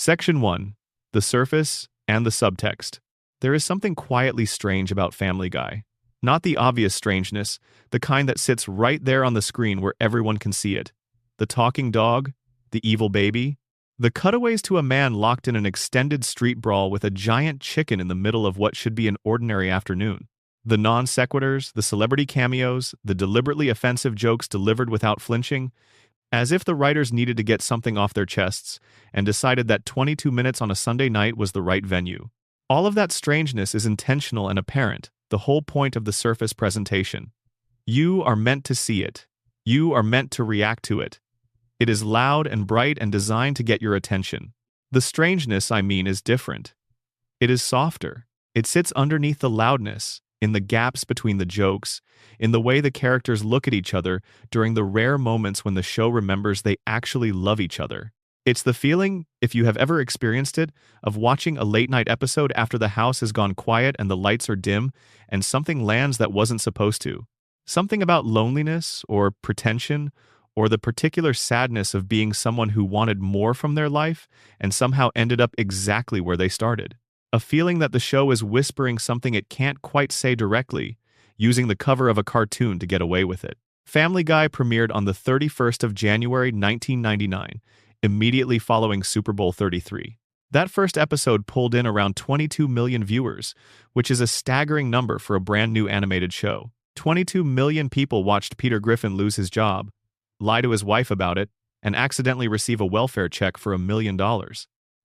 Section 1. The Surface and the Subtext. There is something quietly strange about Family Guy. Not the obvious strangeness, the kind that sits right there on the screen where everyone can see it. The talking dog, the evil baby, the cutaways to a man locked in an extended street brawl with a giant chicken in the middle of what should be an ordinary afternoon. The non sequiturs, the celebrity cameos, the deliberately offensive jokes delivered without flinching, as if the writers needed to get something off their chests and decided that 22 minutes on a Sunday night was the right venue. All of that strangeness is intentional and apparent, the whole point of the Surface presentation. You are meant to see it. You are meant to react to it. It is loud and bright and designed to get your attention. The strangeness, I mean, is different. It is softer. It sits underneath the loudness, in the gaps between the jokes, in the way the characters look at each other during the rare moments when the show remembers they actually love each other. It's the feeling, if you have ever experienced it, of watching a late-night episode after the house has gone quiet and the lights are dim and something lands that wasn't supposed to. Something about loneliness or pretension or the particular sadness of being someone who wanted more from their life and somehow ended up exactly where they started. A feeling that the show is whispering something it can't quite say directly, using the cover of a cartoon to get away with it. Family Guy premiered on the 31st of January 1999, immediately following Super Bowl 33. That first episode pulled in around 22 million viewers, which is a staggering number for a brand new animated show. 22 million people watched Peter Griffin lose his job, lie to his wife about it, and accidentally receive a welfare check for $1 million.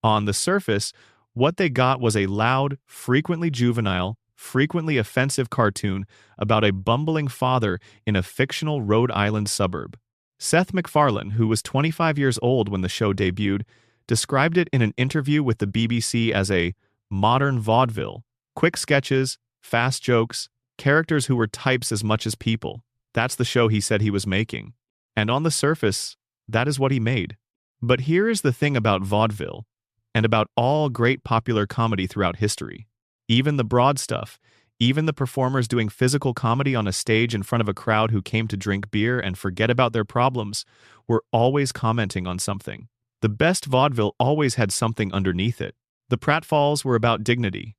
On the surface, what they got was a loud, frequently juvenile, frequently offensive cartoon about a bumbling father in a fictional Rhode Island suburb. Seth MacFarlane, who was 25 years old when the show debuted, described it in an interview with the BBC as a modern vaudeville. Quick sketches, fast jokes, characters who were types as much as people. That's the show he said he was making. And on the surface, that is what he made. But here is the thing about vaudeville, and about all great popular comedy throughout history. Even the broad stuff, even the performers doing physical comedy on a stage in front of a crowd who came to drink beer and forget about their problems, were always commenting on something. The best vaudeville always had something underneath it. The pratfalls were about dignity.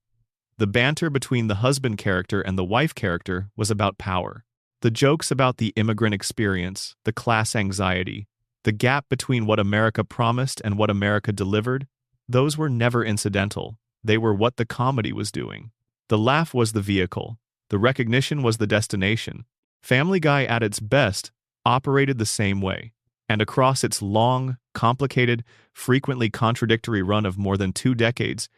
The banter between the husband character and the wife character was about power. The jokes about the immigrant experience, the class anxiety, the gap between what America promised and what America delivered, those were never incidental. They were what the comedy was doing. The laugh was the vehicle. The recognition was the destination. Family Guy at its best operated the same way. And across its long, complicated, frequently contradictory run of more than 2 decades,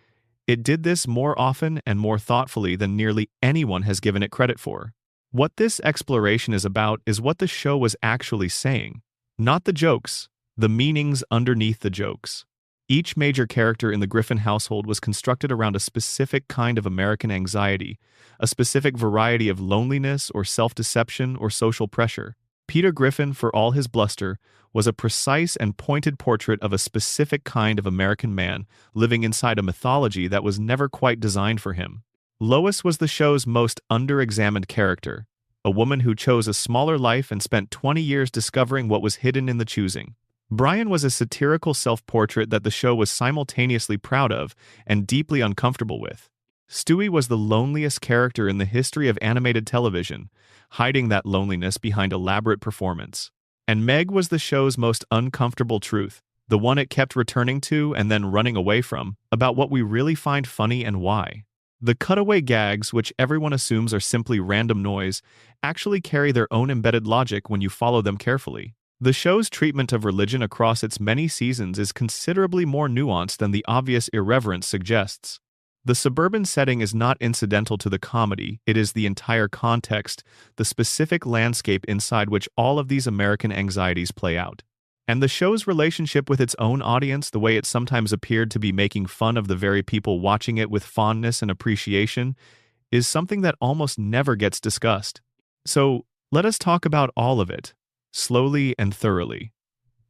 it did this more often and more thoughtfully than nearly anyone has given it credit for. What this exploration is about is what the show was actually saying. Not the jokes, the meanings underneath the jokes. Each major character in the Griffin household was constructed around a specific kind of American anxiety, a specific variety of loneliness or self-deception or social pressure. Peter Griffin, for all his bluster, was a precise and pointed portrait of a specific kind of American man living inside a mythology that was never quite designed for him. Lois was the show's most under-examined character, a woman who chose a smaller life and spent 20 years discovering what was hidden in the choosing. Brian was a satirical self-portrait that the show was simultaneously proud of and deeply uncomfortable with. Stewie was the loneliest character in the history of animated television, hiding that loneliness behind elaborate performance. And Meg was the show's most uncomfortable truth, the one it kept returning to and then running away from, about what we really find funny and why. The cutaway gags, which everyone assumes are simply random noise, actually carry their own embedded logic when you follow them carefully. The show's treatment of religion across its many seasons is considerably more nuanced than the obvious irreverence suggests. The suburban setting is not incidental to the comedy, it is the entire context, the specific landscape inside which all of these American anxieties play out. And the show's relationship with its own audience, the way it sometimes appeared to be making fun of the very people watching it with fondness and appreciation, is something that almost never gets discussed. So, let us talk about all of it, slowly and thoroughly.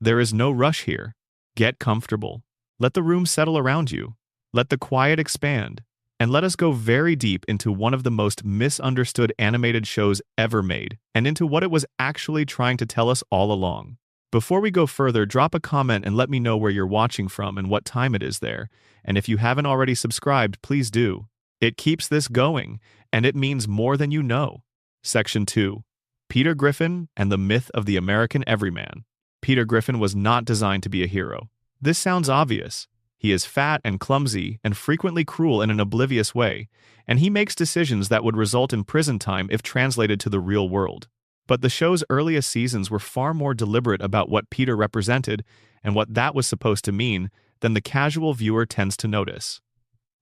There is no rush here. Get comfortable. Let the room settle around you. Let the quiet expand. And let us go very deep into one of the most misunderstood animated shows ever made, and into what it was actually trying to tell us all along. Before we go further, drop a comment and let me know where you're watching from and what time it is there. And if you haven't already subscribed, please do. It keeps this going, and it means more than you know. Section 2. Peter Griffin and the Myth of the American Everyman. Peter Griffin was not designed to be a hero. This sounds obvious. He is fat and clumsy and frequently cruel in an oblivious way, and he makes decisions that would result in prison time if translated to the real world. But the show's earliest seasons were far more deliberate about what Peter represented and what that was supposed to mean than the casual viewer tends to notice.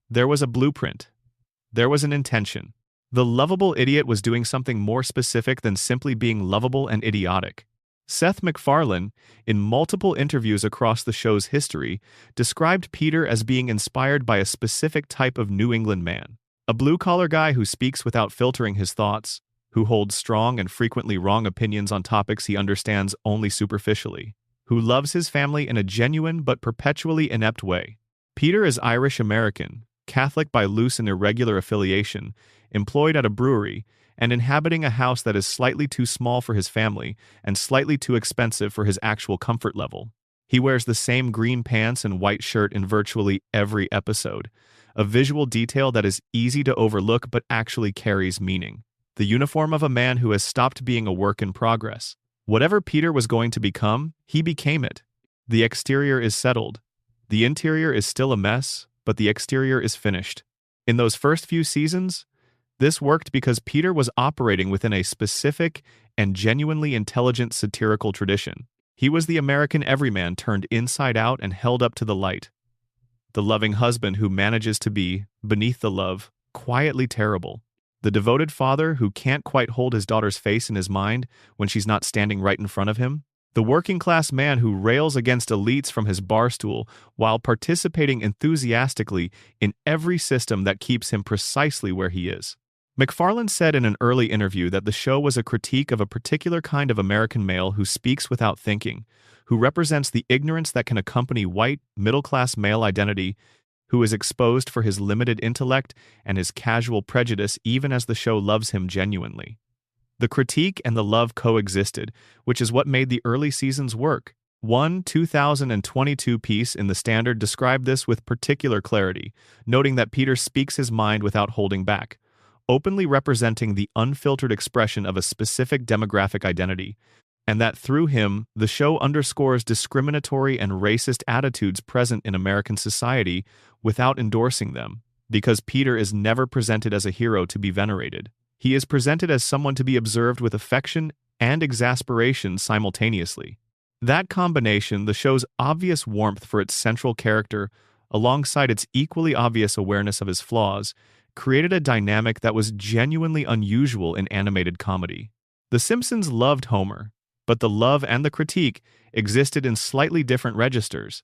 There was a blueprint. There was an intention. The lovable idiot was doing something more specific than simply being lovable and idiotic. Seth MacFarlane, in multiple interviews across the show's history, described Peter as being inspired by a specific type of New England man. A blue-collar guy who speaks without filtering his thoughts, who holds strong and frequently wrong opinions on topics he understands only superficially, who loves his family in a genuine but perpetually inept way. Peter is Irish-American, Catholic by loose and irregular affiliation, employed at a brewery, and inhabiting a house that is slightly too small for his family and slightly too expensive for his actual comfort level. He wears the same green pants and white shirt in virtually every episode, a visual detail that is easy to overlook but actually carries meaning. The uniform of a man who has stopped being a work in progress. Whatever Peter was going to become, he became it. The exterior is settled. The interior is still a mess, but the exterior is finished. In those first few seasons, this worked because Peter was operating within a specific and genuinely intelligent satirical tradition. He was the American everyman turned inside out and held up to the light. The loving husband who manages to be, beneath the love, quietly terrible. The devoted father who can't quite hold his daughter's face in his mind when she's not standing right in front of him. The working-class man who rails against elites from his barstool while participating enthusiastically in every system that keeps him precisely where he is. MacFarlane said in an early interview that the show was a critique of a particular kind of American male who speaks without thinking, who represents the ignorance that can accompany white, middle-class male identity, who is exposed for his limited intellect and his casual prejudice even as the show loves him genuinely. The critique and the love coexisted, which is what made the early seasons work. One 2022 piece in The Standard described this with particular clarity, noting that Peter speaks his mind without holding back, openly representing the unfiltered expression of a specific demographic identity, and that through him, the show underscores discriminatory and racist attitudes present in American society without endorsing them, because Peter is never presented as a hero to be venerated. He is presented as someone to be observed with affection and exasperation simultaneously. That combination, the show's obvious warmth for its central character, alongside its equally obvious awareness of his flaws, created a dynamic that was genuinely unusual in animated comedy. The Simpsons loved Homer, but the love and the critique existed in slightly different registers.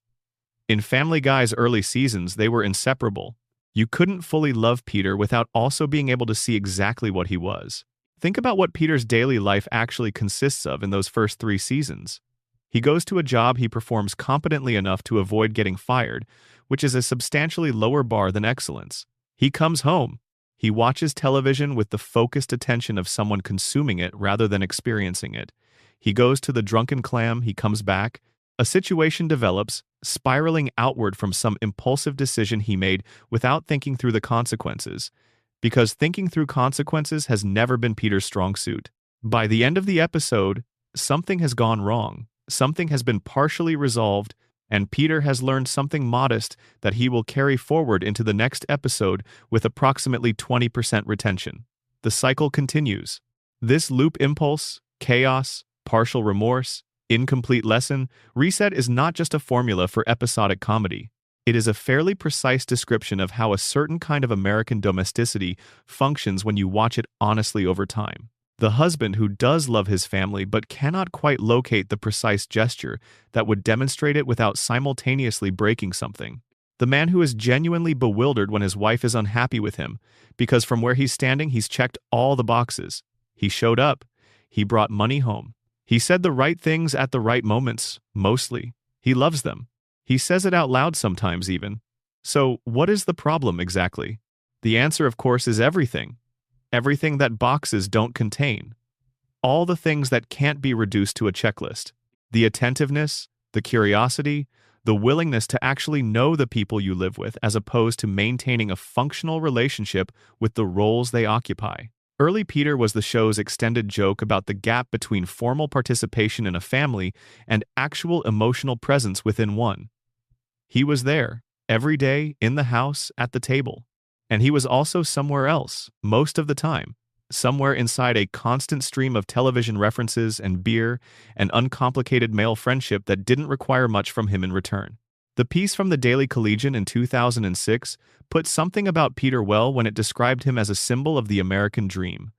In Family Guy's early seasons, they were inseparable. You couldn't fully love Peter without also being able to see exactly what he was. Think about what Peter's daily life actually consists of in those first 3 seasons. He goes to a job he performs competently enough to avoid getting fired, which is a substantially lower bar than excellence. He comes home. He watches television with the focused attention of someone consuming it rather than experiencing it. He goes to the Drunken Clam, he comes back. A situation develops, spiraling outward from some impulsive decision he made without thinking through the consequences, because thinking through consequences has never been Peter's strong suit. By the end of the episode, something has gone wrong, something has been partially resolved, and Peter has learned something modest that he will carry forward into the next episode with approximately 20% retention. The cycle continues. This loop impulse, chaos, partial remorse, incomplete lesson, reset is not just a formula for episodic comedy. It is a fairly precise description of how a certain kind of American domesticity functions when you watch it honestly over time. The husband who does love his family but cannot quite locate the precise gesture that would demonstrate it without simultaneously breaking something. The man who is genuinely bewildered when his wife is unhappy with him, because from where he's standing he's checked all the boxes. He showed up. He brought money home. He said the right things at the right moments, mostly. He loves them. He says it out loud sometimes even. So, what is the problem exactly? The answer, of course, is everything. Everything that boxes don't contain. All the things that can't be reduced to a checklist. The attentiveness, the curiosity, the willingness to actually know the people you live with as opposed to maintaining a functional relationship with the roles they occupy. Early Peter was the show's extended joke about the gap between formal participation in a family and actual emotional presence within one. He was there, every day, in the house, at the table. And he was also somewhere else, most of the time, somewhere inside a constant stream of television references and beer and uncomplicated male friendship that didn't require much from him in return. The piece from the Daily Collegian in 2006 put something about Peter well when it described him as a symbol of the American dream,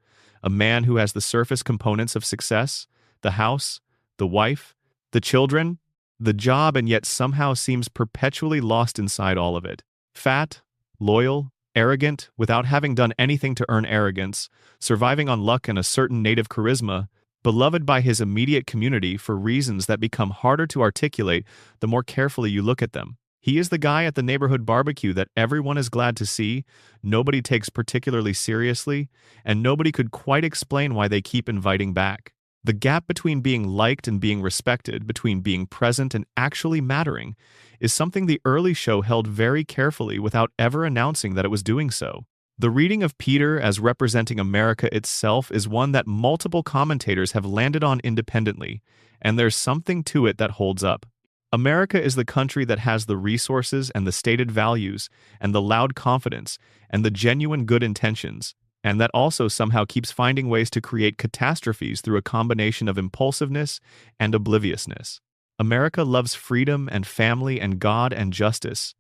a man who has the surface components of success, the house, the wife, the children, the job, and yet somehow seems perpetually lost inside all of it. Fat, loyal, arrogant, without having done anything to earn arrogance, surviving on luck and a certain native charisma, beloved by his immediate community for reasons that become harder to articulate the more carefully you look at them. He is the guy at the neighborhood barbecue that everyone is glad to see, nobody takes particularly seriously, and nobody could quite explain why they keep inviting back. The gap between being liked and being respected, between being present and actually mattering, is something the early show held very carefully without ever announcing that it was doing so. The reading of Peter as representing America itself is one that multiple commentators have landed on independently, and there's something to it that holds up. America is the country that has the resources and the stated values and the loud confidence and the genuine good intentions, and that also somehow keeps finding ways to create catastrophes through a combination of impulsiveness and obliviousness. America loves freedom and family and God and justice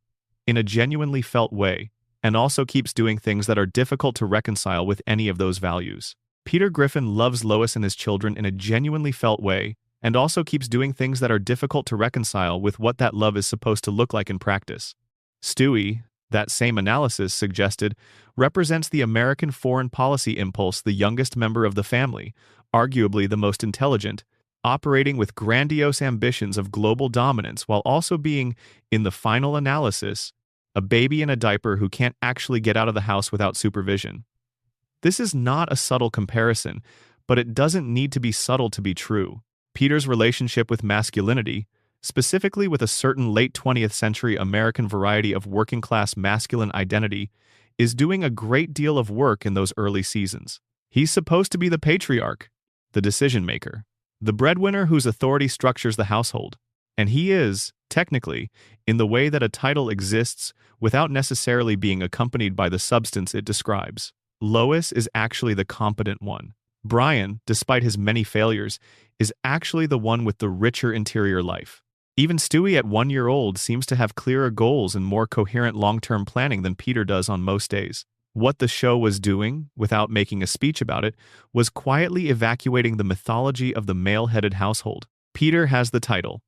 in a genuinely felt way, and also keeps doing things that are difficult to reconcile with any of those values. Peter Griffin loves Lois and his children in a genuinely felt way, and also keeps doing things that are difficult to reconcile with what that love is supposed to look like in practice. Stewie, that same analysis suggested, represents the American foreign policy impulse, the youngest member of the family, arguably the most intelligent, operating with grandiose ambitions of global dominance while also being, in the final analysis, a baby in a diaper who can't actually get out of the house without supervision. This is not a subtle comparison, but it doesn't need to be subtle to be true. Peter's relationship with masculinity, specifically with a certain late 20th century American variety of working-class masculine identity, is doing a great deal of work in those early seasons. He's supposed to be the patriarch, the decision-maker, the breadwinner whose authority structures the household. And he is, technically, in the way that a title exists without necessarily being accompanied by the substance it describes. Lois is actually the competent one. Brian, despite his many failures, is actually the one with the richer interior life. Even Stewie at 1 year old seems to have clearer goals and more coherent long-term planning than Peter does on most days. What the show was doing, without making a speech about it, was quietly evacuating the mythology of the male-headed household. Peter has the title.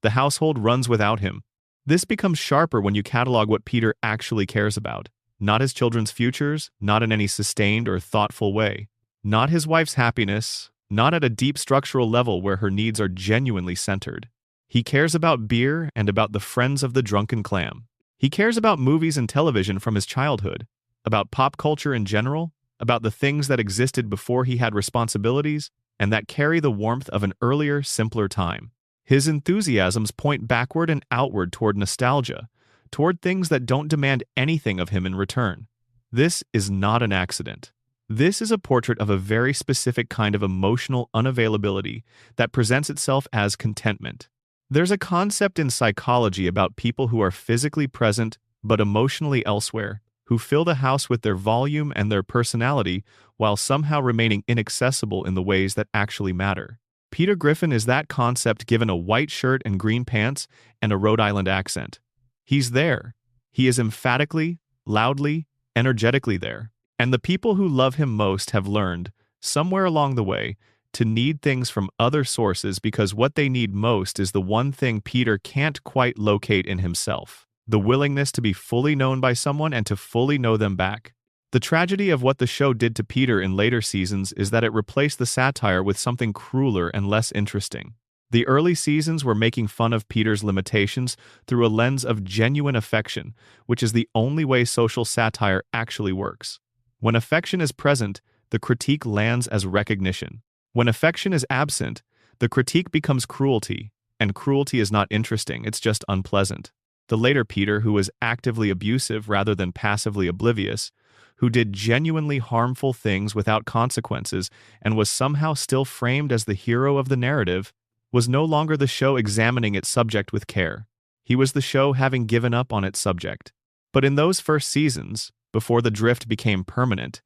The household runs without him. This becomes sharper when you catalog what Peter actually cares about. Not his children's futures, not in any sustained or thoughtful way. Not his wife's happiness, not at a deep structural level where her needs are genuinely centered. He cares about beer and about the friends of the drunken clam. He cares about movies and television from his childhood, about pop culture in general, about the things that existed before he had responsibilities and that carry the warmth of an earlier, simpler time. His enthusiasms point backward and outward toward nostalgia, toward things that don't demand anything of him in return. This is not an accident. This is a portrait of a very specific kind of emotional unavailability that presents itself as contentment. There's a concept in psychology about people who are physically present but emotionally elsewhere, who fill the house with their volume and their personality while somehow remaining inaccessible in the ways that actually matter. Peter Griffin is that concept given a white shirt and green pants and a Rhode Island accent. He's there. He is emphatically, loudly, energetically there. And the people who love him most have learned, somewhere along the way, to need things from other sources because what they need most is the one thing Peter can't quite locate in himself: the willingness to be fully known by someone and to fully know them back. The tragedy of what the show did to Peter in later seasons is that it replaced the satire with something crueler and less interesting. The early seasons were making fun of Peter's limitations through a lens of genuine affection, which is the only way social satire actually works. When affection is present, the critique lands as recognition. When affection is absent, The critique becomes cruelty, and cruelty is not interesting, it's just unpleasant. The later Peter, who was actively abusive rather than passively oblivious, who did genuinely harmful things without consequences and was somehow still framed as the hero of the narrative, was no longer the show examining its subject with care. He was the show having given up on its subject. But in those first seasons, before the drift became permanent,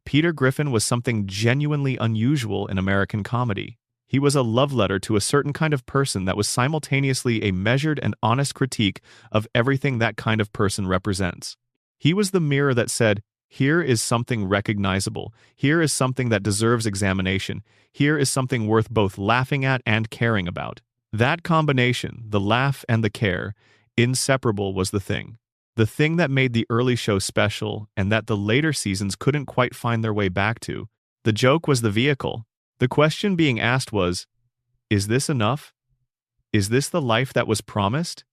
Peter Griffin was something genuinely unusual in American comedy. He was a love letter to a certain kind of person that was simultaneously a measured and honest critique of everything that kind of person represents. He was the mirror that said, here is something recognizable, here is something that deserves examination, here is something worth both laughing at and caring about. That combination, the laugh and the care, inseparable was the thing. The thing that made the early show special and that the later seasons couldn't quite find their way back to. The joke was the vehicle. The question being asked was, is this enough? Is this the life that was promised?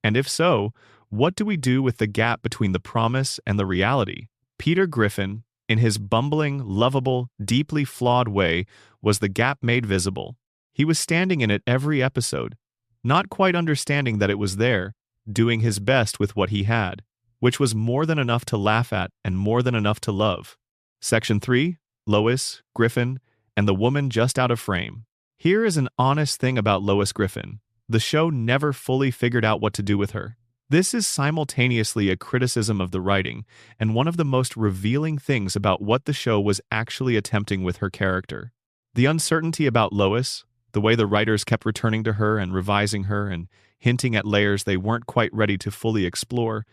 And if so, what do we do with the gap between the promise and the reality? Peter Griffin, in his bumbling, lovable, deeply flawed way, was the gap made visible. He was standing in it every episode, not quite understanding that it was there, doing his best with what he had, which was more than enough to laugh at and more than enough to love. Section 3, Lois, Griffin, and the woman just out of frame. Here is an honest thing about Lois Griffin. The show never fully figured out what to do with her. This is simultaneously a criticism of the writing and one of the most revealing things about what the show was actually attempting with her character. The uncertainty about Lois, the way the writers kept returning to her and revising her and hinting at layers they weren't quite ready to fully explore,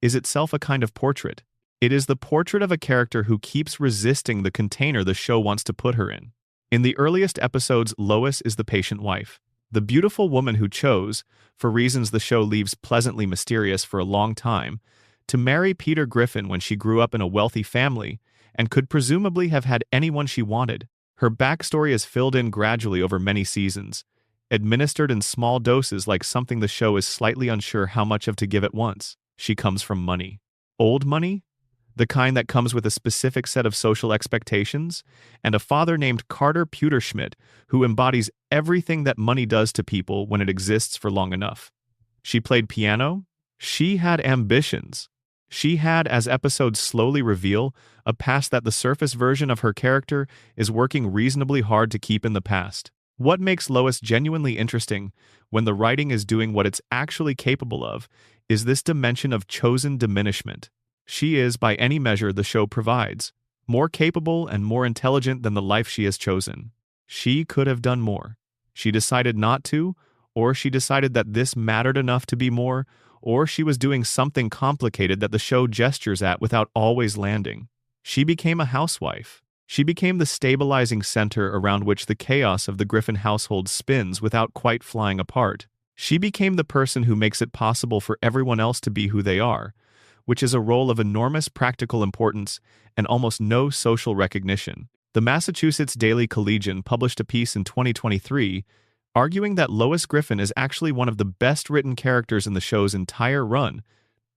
is itself a kind of portrait. It is the portrait of a character who keeps resisting the container the show wants to put her in. In the earliest episodes, Lois is the patient wife, the beautiful woman who chose, for reasons the show leaves pleasantly mysterious for a long time, to marry Peter Griffin when she grew up in a wealthy family and could presumably have had anyone she wanted. Her backstory is filled in gradually over many seasons, administered in small doses like something the show is slightly unsure how much of to give at once. She comes from money. Old money? The kind that comes with a specific set of social expectations, and a father named Carter Pewterschmidt who embodies everything that money does to people when it exists for long enough. She played piano. She had ambitions. She had, as episodes slowly reveal, a past that the surface version of her character is working reasonably hard to keep in the past. What makes Lois genuinely interesting, when the writing is doing what it's actually capable of, is this dimension of chosen diminishment. She is, by any measure the show provides, more capable and more intelligent than the life she has chosen. She could have done more. She decided not to, or she decided that this mattered enough to be more, or she was doing something complicated that the show gestures at without always landing. She became a housewife. She became the stabilizing center around which the chaos of the Griffin household spins without quite flying apart. She became the person who makes it possible for everyone else to be who they are, which is a role of enormous practical importance and almost no social recognition. The Massachusetts Daily Collegian published a piece in 2023 arguing that Lois Griffin is actually one of the best-written characters in the show's entire run,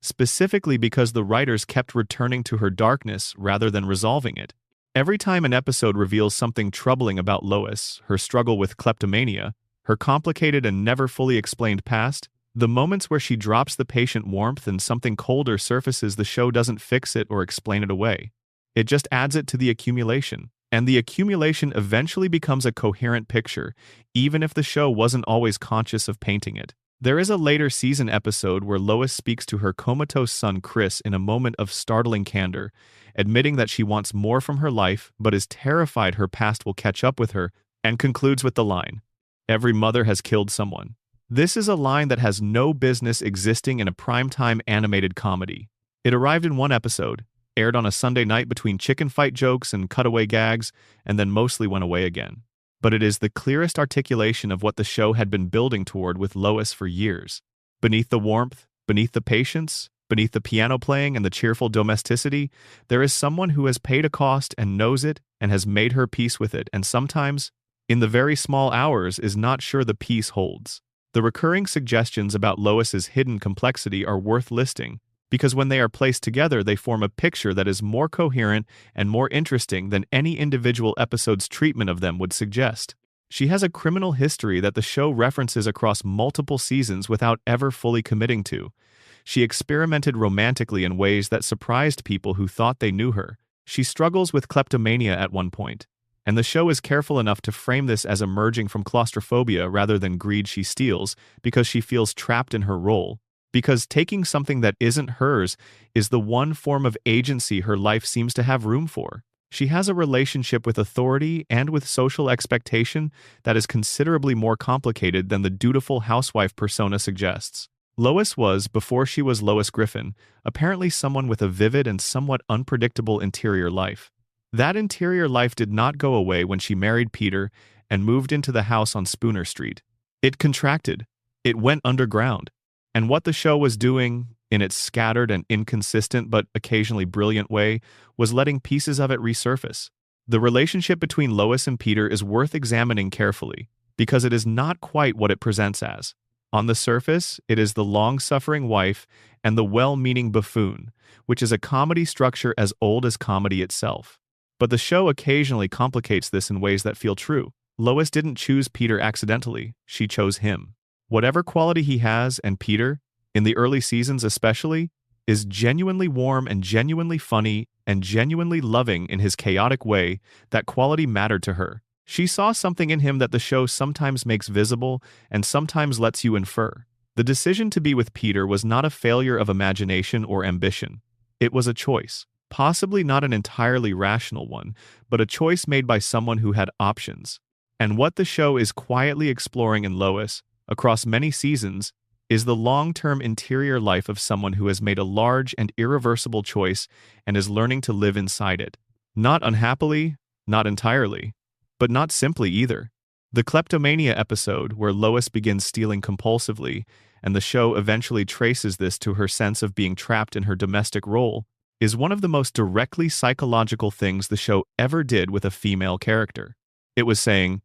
specifically because the writers kept returning to her darkness rather than resolving it. Every time an episode reveals something troubling about Lois, her struggle with kleptomania, her complicated and never fully explained past, the moments where she drops the patient warmth and something colder surfaces, the show doesn't fix it or explain it away. It just adds it to the accumulation. And the accumulation eventually becomes a coherent picture, even if the show wasn't always conscious of painting it. There is a later season episode where Lois speaks to her comatose son Chris in a moment of startling candor, admitting that she wants more from her life but is terrified her past will catch up with her, and concludes with the line, "Every mother has killed someone." This is a line that has no business existing in a primetime animated comedy. It arrived in one episode, aired on a Sunday night between chicken fight jokes and cutaway gags, and then mostly went away again. But it is the clearest articulation of what the show had been building toward with Lois for years. Beneath the warmth, beneath the patience, beneath the piano playing and the cheerful domesticity, there is someone who has paid a cost and knows it and has made her peace with it, and sometimes, in the very small hours, is not sure the peace holds. The recurring suggestions about Lois's hidden complexity are worth listing, because when they are placed together they form a picture that is more coherent and more interesting than any individual episode's treatment of them would suggest. She has a criminal history that the show references across multiple seasons without ever fully committing to. She experimented romantically in ways that surprised people who thought they knew her. She struggles with kleptomania at one point, and the show is careful enough to frame this as emerging from claustrophobia rather than greed. She steals because she feels trapped in her role, because taking something that isn't hers is the one form of agency her life seems to have room for. She has a relationship with authority and with social expectation that is considerably more complicated than the dutiful housewife persona suggests. Lois was, before she was Lois Griffin, apparently someone with a vivid and somewhat unpredictable interior life. That interior life did not go away when she married Peter and moved into the house on Spooner Street. It contracted. It went underground. And what the show was doing, in its scattered and inconsistent but occasionally brilliant way, was letting pieces of it resurface. The relationship between Lois and Peter is worth examining carefully, because it is not quite what it presents as. On the surface, it is the long-suffering wife and the well-meaning buffoon, which is a comedy structure as old as comedy itself. But the show occasionally complicates this in ways that feel true. Lois didn't choose Peter accidentally, she chose him. Whatever quality he has, and Peter, in the early seasons especially, is genuinely warm and genuinely funny and genuinely loving in his chaotic way, that quality mattered to her. She saw something in him that the show sometimes makes visible and sometimes lets you infer. The decision to be with Peter was not a failure of imagination or ambition. It was a choice, possibly not an entirely rational one, but a choice made by someone who had options. And what the show is quietly exploring in Lois, across many seasons, is the long-term interior life of someone who has made a large and irreversible choice and is learning to live inside it. Not unhappily, not entirely, but not simply either. The kleptomania episode, where Lois begins stealing compulsively, and the show eventually traces this to her sense of being trapped in her domestic role, is one of the most directly psychological things the show ever did with a female character. It was saying,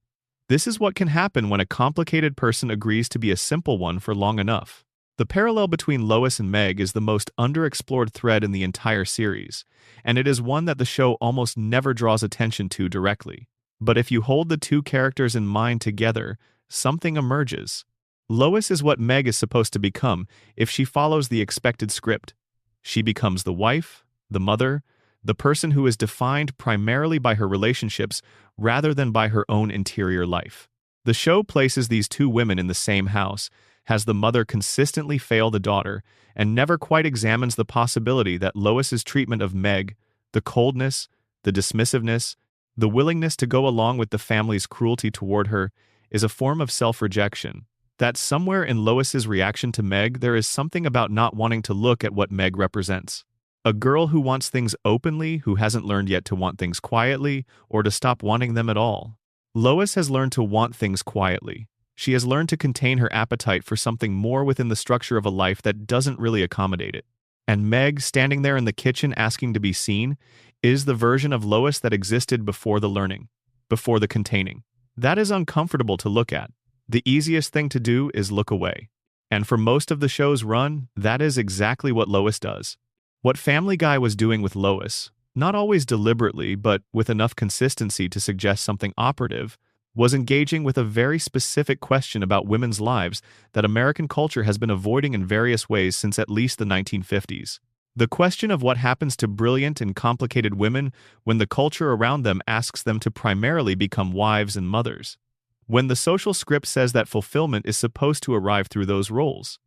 this is what can happen when a complicated person agrees to be a simple one for long enough. The parallel between Lois and Meg is the most underexplored thread in the entire series, and it is one that the show almost never draws attention to directly. But if you hold the two characters in mind together, something emerges. Lois is what Meg is supposed to become if she follows the expected script. She becomes the wife, the mother, the person who is defined primarily by her relationships rather than by her own interior life. The show places these two women in the same house, has the mother consistently fail the daughter, and never quite examines the possibility that Lois's treatment of Meg, the coldness, the dismissiveness, the willingness to go along with the family's cruelty toward her, is a form of self-rejection. That somewhere in Lois's reaction to Meg there is something about not wanting to look at what Meg represents. A girl who wants things openly, who hasn't learned yet to want things quietly, or to stop wanting them at all. Lois has learned to want things quietly. She has learned to contain her appetite for something more within the structure of a life that doesn't really accommodate it. And Meg, standing there in the kitchen asking to be seen, is the version of Lois that existed before the learning, before the containing. That is uncomfortable to look at. The easiest thing to do is look away. And for most of the show's run, that is exactly what Lois does. What Family Guy was doing with Lois, not always deliberately but with enough consistency to suggest something operative, was engaging with a very specific question about women's lives that American culture has been avoiding in various ways since at least the 1950s. The question of what happens to brilliant and complicated women when the culture around them asks them to primarily become wives and mothers. When the social script says that fulfillment is supposed to arrive through those roles.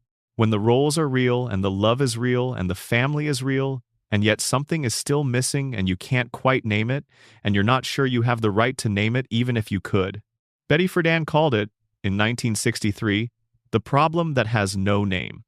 When the roles are real and the love is real and the family is real, and yet something is still missing and you can't quite name it, and you're not sure you have the right to name it even if you could. Betty Friedan called it, in 1963, the problem that has no name.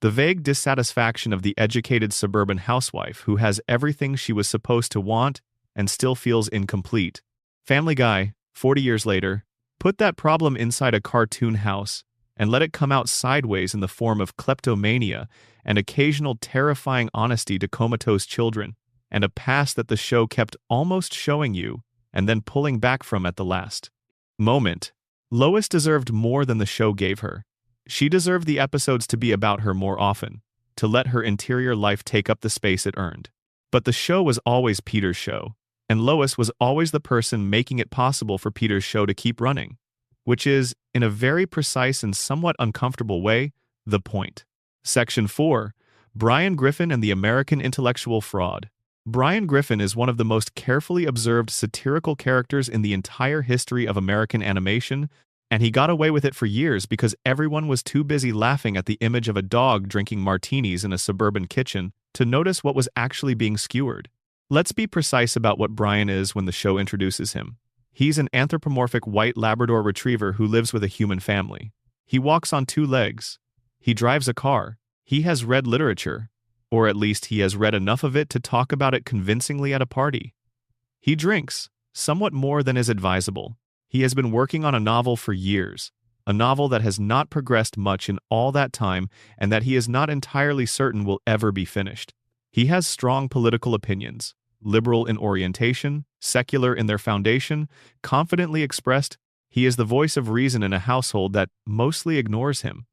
The vague dissatisfaction of the educated suburban housewife who has everything she was supposed to want and still feels incomplete. Family Guy, 40 years later, put that problem inside a cartoon house and let it come out sideways in the form of kleptomania and occasional terrifying honesty to comatose children, and a past that the show kept almost showing you and then pulling back from at the last moment. Lois deserved more than the show gave her. She deserved the episodes to be about her more often, to let her interior life take up the space it earned. But the show was always Peter's show, and Lois was always the person making it possible for Peter's show to keep running, which is, in a very precise and somewhat uncomfortable way, the point. Section 4. Brian Griffin and the American Intellectual Fraud. Brian Griffin is one of the most carefully observed satirical characters in the entire history of American animation, and he got away with it for years because everyone was too busy laughing at the image of a dog drinking martinis in a suburban kitchen to notice what was actually being skewered. Let's be precise about what Brian is when the show introduces him. He's an anthropomorphic white Labrador retriever who lives with a human family. He walks on two legs. He drives a car. He has read literature, or at least he has read enough of it to talk about it convincingly at a party. He drinks, somewhat more than is advisable. He has been working on a novel for years, a novel that has not progressed much in all that time and that he is not entirely certain will ever be finished. He has strong political opinions, liberal in orientation, secular in their foundation, confidently expressed. He is the voice of reason in a household that mostly ignores him.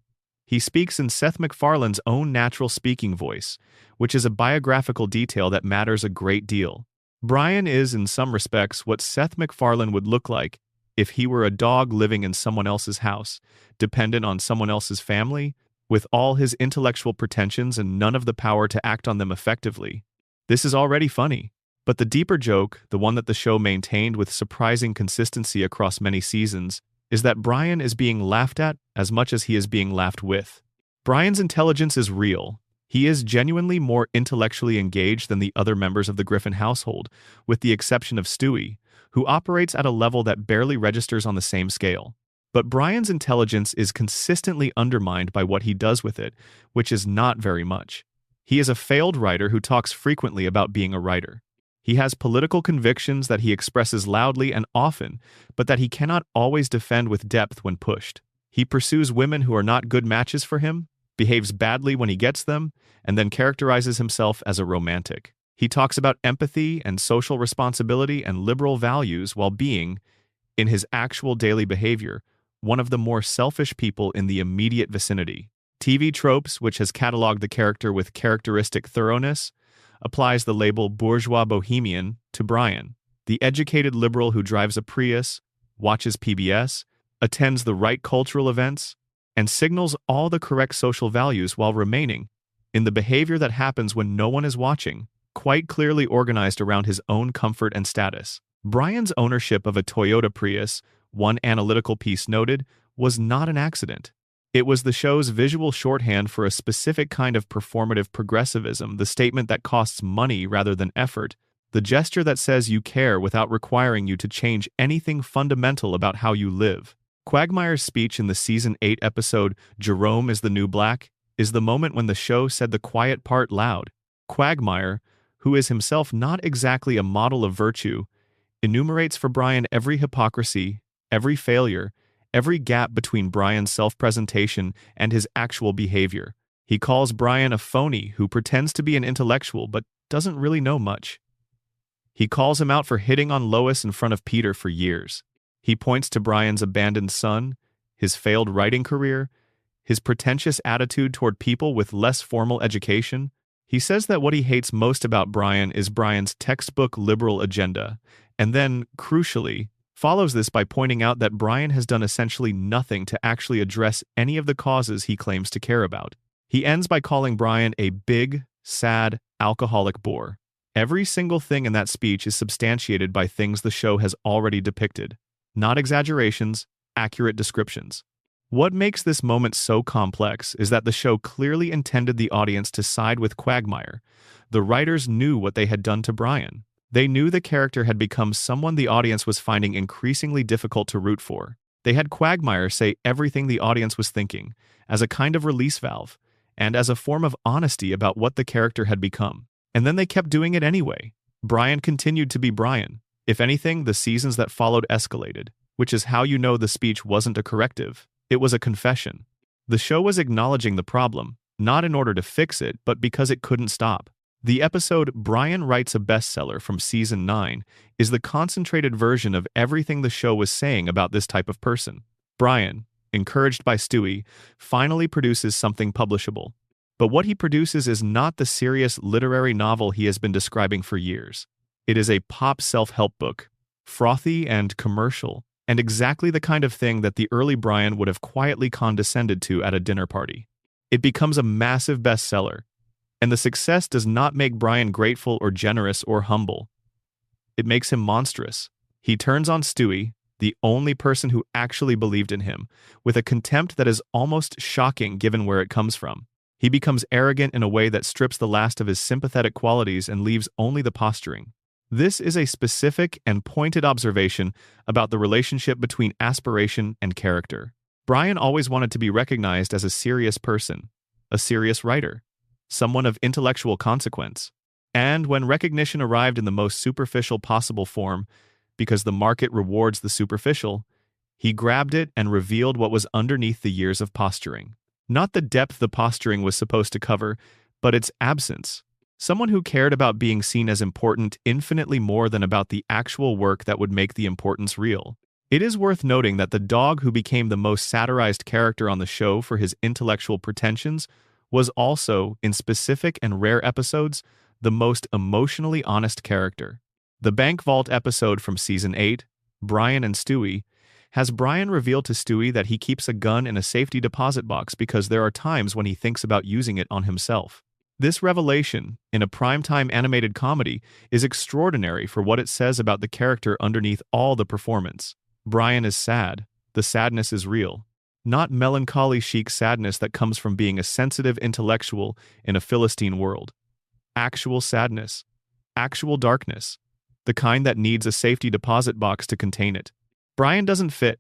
He speaks in Seth MacFarlane's own natural speaking voice, which is a biographical detail that matters a great deal. Brian is, in some respects, what Seth MacFarlane would look like if he were a dog living in someone else's house, dependent on someone else's family, with all his intellectual pretensions and none of the power to act on them effectively. This is already funny. But the deeper joke, the one that the show maintained with surprising consistency across many seasons, is that Brian is being laughed at as much as he is being laughed with. Brian's intelligence is real. He is genuinely more intellectually engaged than the other members of the Griffin household, with the exception of Stewie, who operates at a level that barely registers on the same scale. But Brian's intelligence is consistently undermined by what he does with it, which is not very much. He is a failed writer who talks frequently about being a writer. He has political convictions that he expresses loudly and often, but that he cannot always defend with depth when pushed. He pursues women who are not good matches for him, behaves badly when he gets them, and then characterizes himself as a romantic. He talks about empathy and social responsibility and liberal values while being, in his actual daily behavior, one of the more selfish people in the immediate vicinity. TV Tropes, which has cataloged the character with characteristic thoroughness, applies the label bourgeois bohemian to Brian, the educated liberal who drives a Prius, watches PBS, attends the right cultural events, and signals all the correct social values while remaining, in the behavior that happens when no one is watching, quite clearly organized around his own comfort and status. Brian's ownership of a Toyota Prius, one analytical piece noted, was not an accident. It was the show's visual shorthand for a specific kind of performative progressivism, the statement that costs money rather than effort, the gesture that says you care without requiring you to change anything fundamental about how you live. Quagmire's speech in the Season 8 episode, Jerome is the New Black, is the moment when the show said the quiet part loud. Quagmire, who is himself not exactly a model of virtue, enumerates for Brian every hypocrisy, every failure, every gap between Brian's self-presentation and his actual behavior. He calls Brian a phony who pretends to be an intellectual but doesn't really know much. He calls him out for hitting on Lois in front of Peter for years. He points to Brian's abandoned son, his failed writing career, his pretentious attitude toward people with less formal education. He says that what he hates most about Brian is Brian's textbook liberal agenda, and then, crucially, follows this by pointing out that Brian has done essentially nothing to actually address any of the causes he claims to care about. He ends by calling Brian a big, sad, alcoholic bore. Every single thing in that speech is substantiated by things the show has already depicted. Not exaggerations, accurate descriptions. What makes this moment so complex is that the show clearly intended the audience to side with Quagmire. The writers knew what they had done to Brian. They knew the character had become someone the audience was finding increasingly difficult to root for. They had Quagmire say everything the audience was thinking, as a kind of release valve, and as a form of honesty about what the character had become. And then they kept doing it anyway. Brian continued to be Brian. If anything, the seasons that followed escalated, which is how you know the speech wasn't a corrective. It was a confession. The show was acknowledging the problem, not in order to fix it, but because it couldn't stop. The episode Brian Writes a Bestseller from Season 9 is the concentrated version of everything the show was saying about this type of person. Brian, encouraged by Stewie, finally produces something publishable. But what he produces is not the serious literary novel he has been describing for years. It is a pop self-help book, frothy and commercial, and exactly the kind of thing that the early Brian would have quietly condescended to at a dinner party. It becomes a massive bestseller, and the success does not make Brian grateful or generous or humble. It makes him monstrous. He turns on Stewie, the only person who actually believed in him, with a contempt that is almost shocking given where it comes from. He becomes arrogant in a way that strips the last of his sympathetic qualities and leaves only the posturing. This is a specific and pointed observation about the relationship between aspiration and character. Brian always wanted to be recognized as a serious person, a serious writer, someone of intellectual consequence. And when recognition arrived in the most superficial possible form, because the market rewards the superficial, he grabbed it and revealed what was underneath the years of posturing. Not the depth the posturing was supposed to cover, but its absence. Someone who cared about being seen as important infinitely more than about the actual work that would make the importance real. It is worth noting that the dog who became the most satirized character on the show for his intellectual pretensions was also, in specific and rare episodes, the most emotionally honest character. The Bank Vault episode from Season 8, Brian and Stewie, has Brian reveal to Stewie that he keeps a gun in a safety deposit box because there are times when he thinks about using it on himself. This revelation, in a primetime animated comedy, is extraordinary for what it says about the character underneath all the performance. Brian is sad. The sadness is real. Not melancholy chic sadness that comes from being a sensitive intellectual in a Philistine world. Actual sadness. Actual darkness. The kind that needs a safety deposit box to contain it. Brian doesn't fit.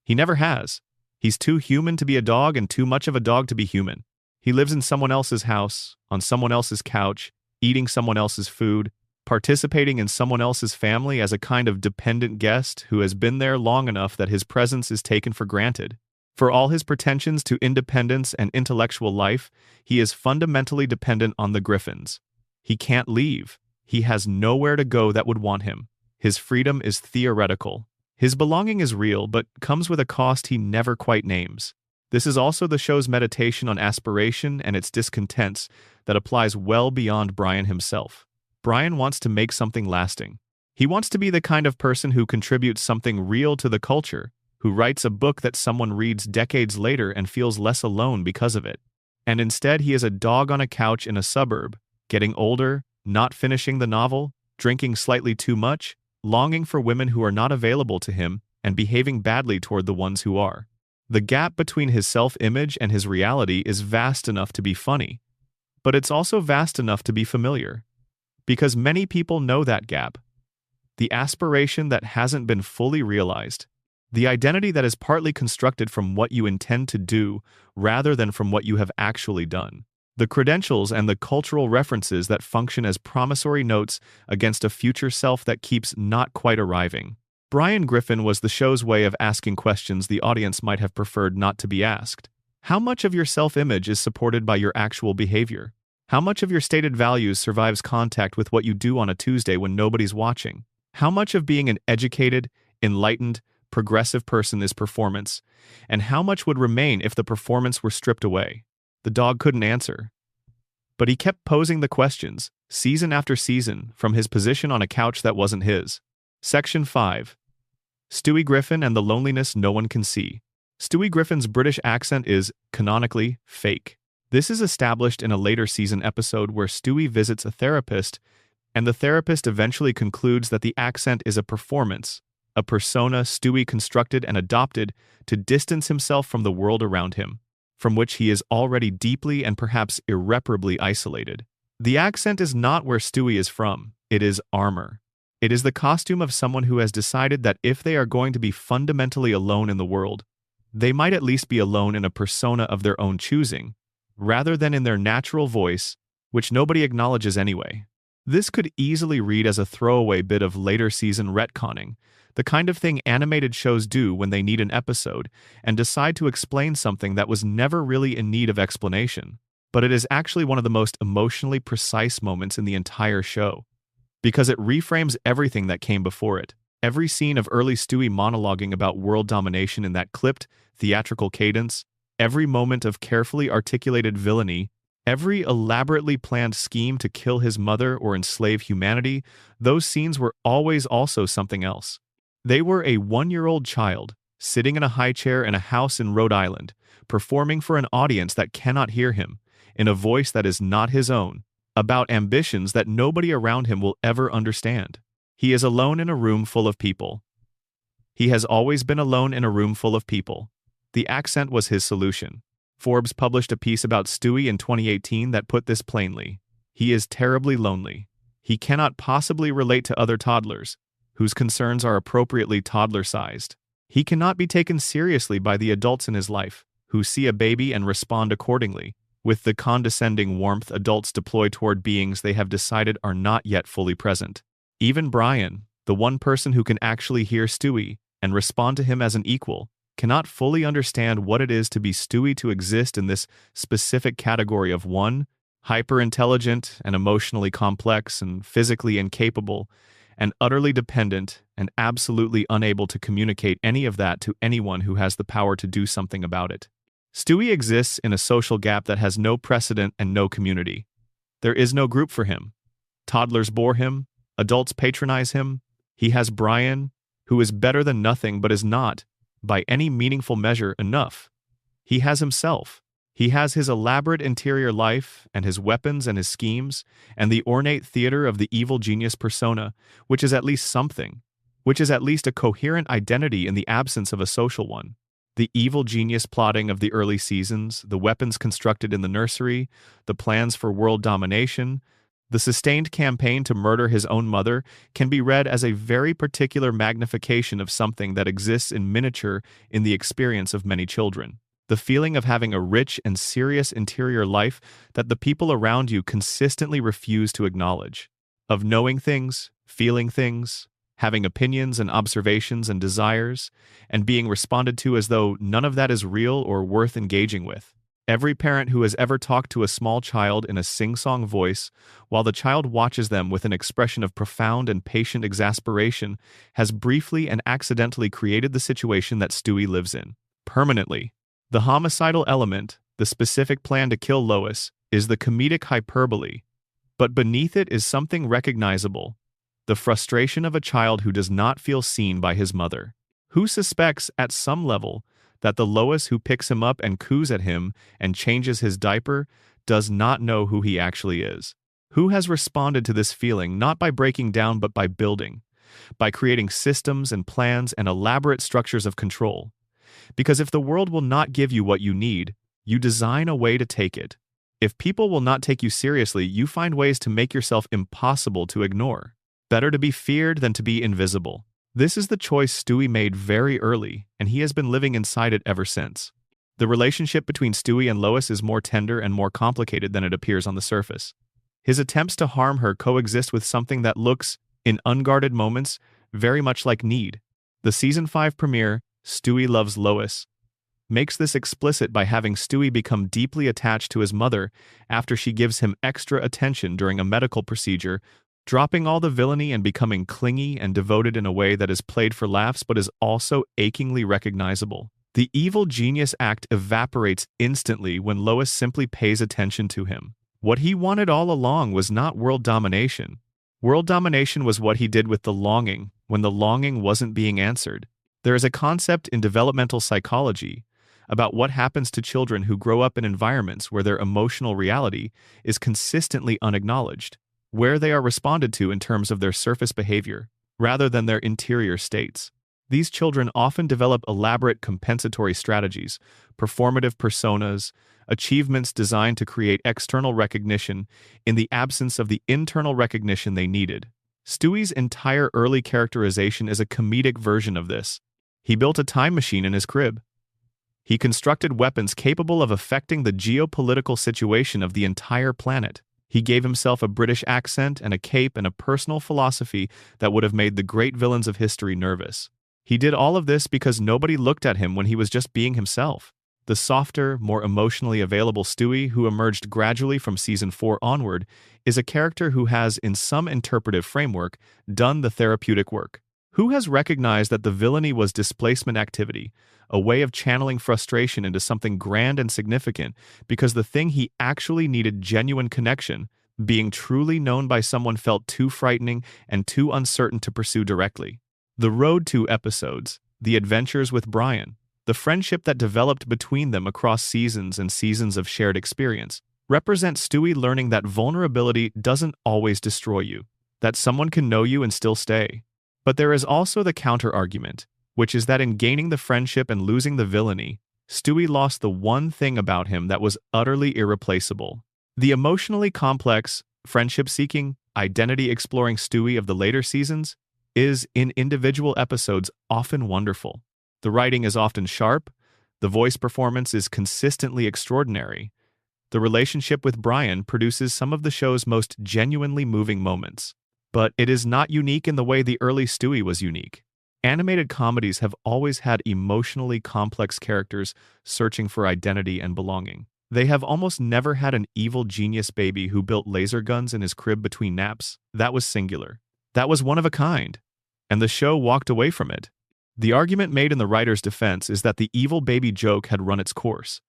He never has. He's too human to be a dog and too much of a dog to be human. He lives in someone else's house, on someone else's couch, eating someone else's food, participating in someone else's family as a kind of dependent guest who has been there long enough that his presence is taken for granted. For all his pretensions to independence and intellectual life, he is fundamentally dependent on the Griffins. He can't leave. He has nowhere to go that would want him. His freedom is theoretical. His belonging is real, but comes with a cost he never quite names. This is also the show's meditation on aspiration and its discontents that applies well beyond Brian himself. Brian wants to make something lasting. He wants to be the kind of person who contributes something real to the culture, who writes a book that someone reads decades later and feels less alone because of it. And instead he is a dog on a couch in a suburb, getting older, not finishing the novel, drinking slightly too much, longing for women who are not available to him, and behaving badly toward the ones who are. The gap between his self-image and his reality is vast enough to be funny, but it's also vast enough to be familiar. Because many people know that gap. The aspiration that hasn't been fully realized. The identity that is partly constructed from what you intend to do rather than from what you have actually done. The credentials and the cultural references that function as promissory notes against a future self that keeps not quite arriving. Brian Griffin was the show's way of asking questions the audience might have preferred not to be asked. How much of your self-image is supported by your actual behavior? How much of your stated values survives contact with what you do on a Tuesday when nobody's watching? How much of being an educated, enlightened, progressive person is performance? And how much would remain if the performance were stripped away? The dog couldn't answer. But he kept posing the questions, season after season, from his position on a couch that wasn't his. Section 5. Stewie Griffin and the loneliness no one can see. Stewie Griffin's British accent is, canonically, fake. This is established in a later season episode where Stewie visits a therapist, and the therapist eventually concludes that the accent is a performance, a persona Stewie constructed and adopted to distance himself from the world around him, from which he is already deeply and perhaps irreparably isolated. The accent is not where Stewie is from, it is armor. It is the costume of someone who has decided that if they are going to be fundamentally alone in the world, they might at least be alone in a persona of their own choosing, rather than in their natural voice, which nobody acknowledges anyway. This could easily read as a throwaway bit of later season retconning, the kind of thing animated shows do when they need an episode and decide to explain something that was never really in need of explanation. But it is actually one of the most emotionally precise moments in the entire show, because it reframes everything that came before it. Every scene of early Stewie monologuing about world domination in that clipped, theatrical cadence, every moment of carefully articulated villainy, Every elaborately planned scheme to kill his mother or enslave humanity, those scenes were always also something else. They were a 1-year-old child, sitting in a high chair in a house in Rhode Island, performing for an audience that cannot hear him, in a voice that is not his own, about ambitions that nobody around him will ever understand. He is alone in a room full of people. He has always been alone in a room full of people. The accent was his solution. Forbes published a piece about Stewie in 2018 that put this plainly. He is terribly lonely. He cannot possibly relate to other toddlers, whose concerns are appropriately toddler-sized. He cannot be taken seriously by the adults in his life, who see a baby and respond accordingly, with the condescending warmth adults deploy toward beings they have decided are not yet fully present. Even Brian, the one person who can actually hear Stewie and respond to him as an equal, cannot fully understand what it is to be Stewie, to exist in this specific category of one, hyper-intelligent and emotionally complex and physically incapable and utterly dependent and absolutely unable to communicate any of that to anyone who has the power to do something about it. Stewie exists in a social gap that has no precedent and no community. There is no group for him. Toddlers bore him, adults patronize him. He has Brian, who is better than nothing but is not, by any meaningful measure, enough. He has himself. He has his elaborate interior life and his weapons and his schemes and the ornate theater of the evil genius persona, which is at least something, which is at least a coherent identity in the absence of a social one. The evil genius plotting of the early seasons, the weapons constructed in the nursery, the plans for world domination, the sustained campaign to murder his own mother can be read as a very particular magnification of something that exists in miniature in the experience of many children. The feeling of having a rich and serious interior life that the people around you consistently refuse to acknowledge. Of knowing things, feeling things, having opinions and observations and desires, and being responded to as though none of that is real or worth engaging with. Every parent who has ever talked to a small child in a sing-song voice while the child watches them with an expression of profound and patient exasperation has briefly and accidentally created the situation that Stewie lives in, permanently. The homicidal element, the specific plan to kill Lois, is the comedic hyperbole, but beneath it is something recognizable, the frustration of a child who does not feel seen by his mother, who suspects, at some level, that the Lois who picks him up and coos at him and changes his diaper does not know who he actually is, who has responded to this feeling not by breaking down but by building, by creating systems and plans and elaborate structures of control. Because if the world will not give you what you need, you design a way to take it. If people will not take you seriously, you find ways to make yourself impossible to ignore. Better to be feared than to be invisible. This is the choice Stewie made very early, and he has been living inside it ever since. The relationship between Stewie and Lois is more tender and more complicated than it appears on the surface. His attempts to harm her coexist with something that looks, in unguarded moments, very much like need. The Season 5 premiere, Stewie Loves Lois, makes this explicit by having Stewie become deeply attached to his mother after she gives him extra attention during a medical procedure, dropping all the villainy and becoming clingy and devoted in a way that is played for laughs but is also achingly recognizable. The evil genius act evaporates instantly when Lois simply pays attention to him. What he wanted all along was not world domination. World domination was what he did with the longing, when the longing wasn't being answered. There is a concept in developmental psychology about what happens to children who grow up in environments where their emotional reality is consistently unacknowledged, where they are responded to in terms of their surface behavior, rather than their interior states. These children often develop elaborate compensatory strategies, performative personas, achievements designed to create external recognition in the absence of the internal recognition they needed. Stewie's entire early characterization is a comedic version of this. He built a time machine in his crib. He constructed weapons capable of affecting the geopolitical situation of the entire planet. He gave himself a British accent and a cape and a personal philosophy that would have made the great villains of history nervous. He did all of this because nobody looked at him when he was just being himself. The softer, more emotionally available Stewie, who emerged gradually from Season 4 onward, is a character who has, in some interpretive framework, done the therapeutic work, Who has recognized that the villainy was displacement activity, a way of channeling frustration into something grand and significant because the thing he actually needed genuine connection, being truly known by someone felt too frightening and too uncertain to pursue directly. The Road to episodes, the adventures with Brian, the friendship that developed between them across seasons and seasons of shared experience, represent Stewie learning that vulnerability doesn't always destroy you, that someone can know you and still stay. But there is also the counter-argument, which is that in gaining the friendship and losing the villainy, Stewie lost the one thing about him that was utterly irreplaceable. The emotionally complex, friendship-seeking, identity-exploring Stewie of the later seasons is, in individual episodes, often wonderful. The writing is often sharp, the voice performance is consistently extraordinary. The relationship with Brian produces some of the show's most genuinely moving moments. But it is not unique in the way the early Stewie was unique. Animated comedies have always had emotionally complex characters searching for identity and belonging. They have almost never had an evil genius baby who built laser guns in his crib between naps. That was singular. That was one of a kind. And the show walked away from it. The argument made in the writer's defense is that the evil baby joke had run its course,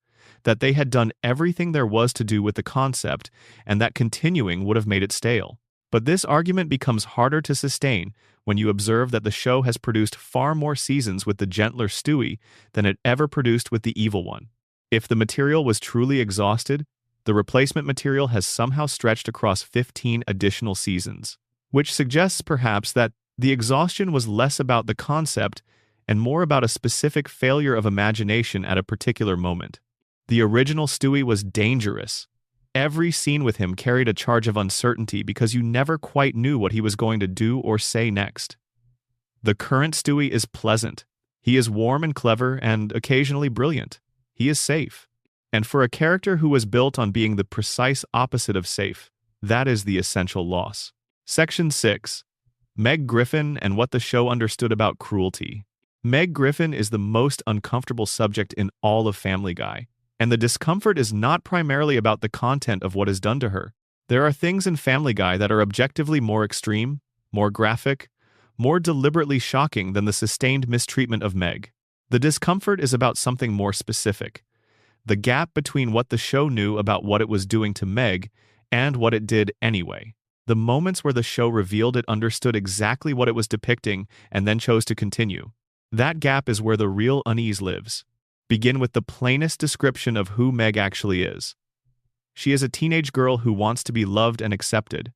that they had done everything there was to do with the concept, and that continuing would have made it stale. But this argument becomes harder to sustain when you observe that the show has produced far more seasons with the gentler Stewie than it ever produced with the evil one. If the material was truly exhausted, the replacement material has somehow stretched across 15 additional seasons, which suggests perhaps that the exhaustion was less about the concept and more about a specific failure of imagination at a particular moment. The original Stewie was dangerous. Every scene with him carried a charge of uncertainty because you never quite knew what he was going to do or say next. The current Stewie is pleasant. He is warm and clever and occasionally brilliant. He is safe. And for a character who was built on being the precise opposite of safe, that is the essential loss. Section 6. Meg Griffin and what the show understood about cruelty. Meg Griffin is the most uncomfortable subject in all of Family Guy. And the discomfort is not primarily about the content of what is done to her. There are things in Family Guy that are objectively more extreme, more graphic, more deliberately shocking than the sustained mistreatment of Meg. The discomfort is about something more specific. The gap between what the show knew about what it was doing to Meg and what it did anyway. The moments where the show revealed it understood exactly what it was depicting and then chose to continue. That gap is where the real unease lives. Begin with the plainest description of who Meg actually is. She is a teenage girl who wants to be loved and accepted.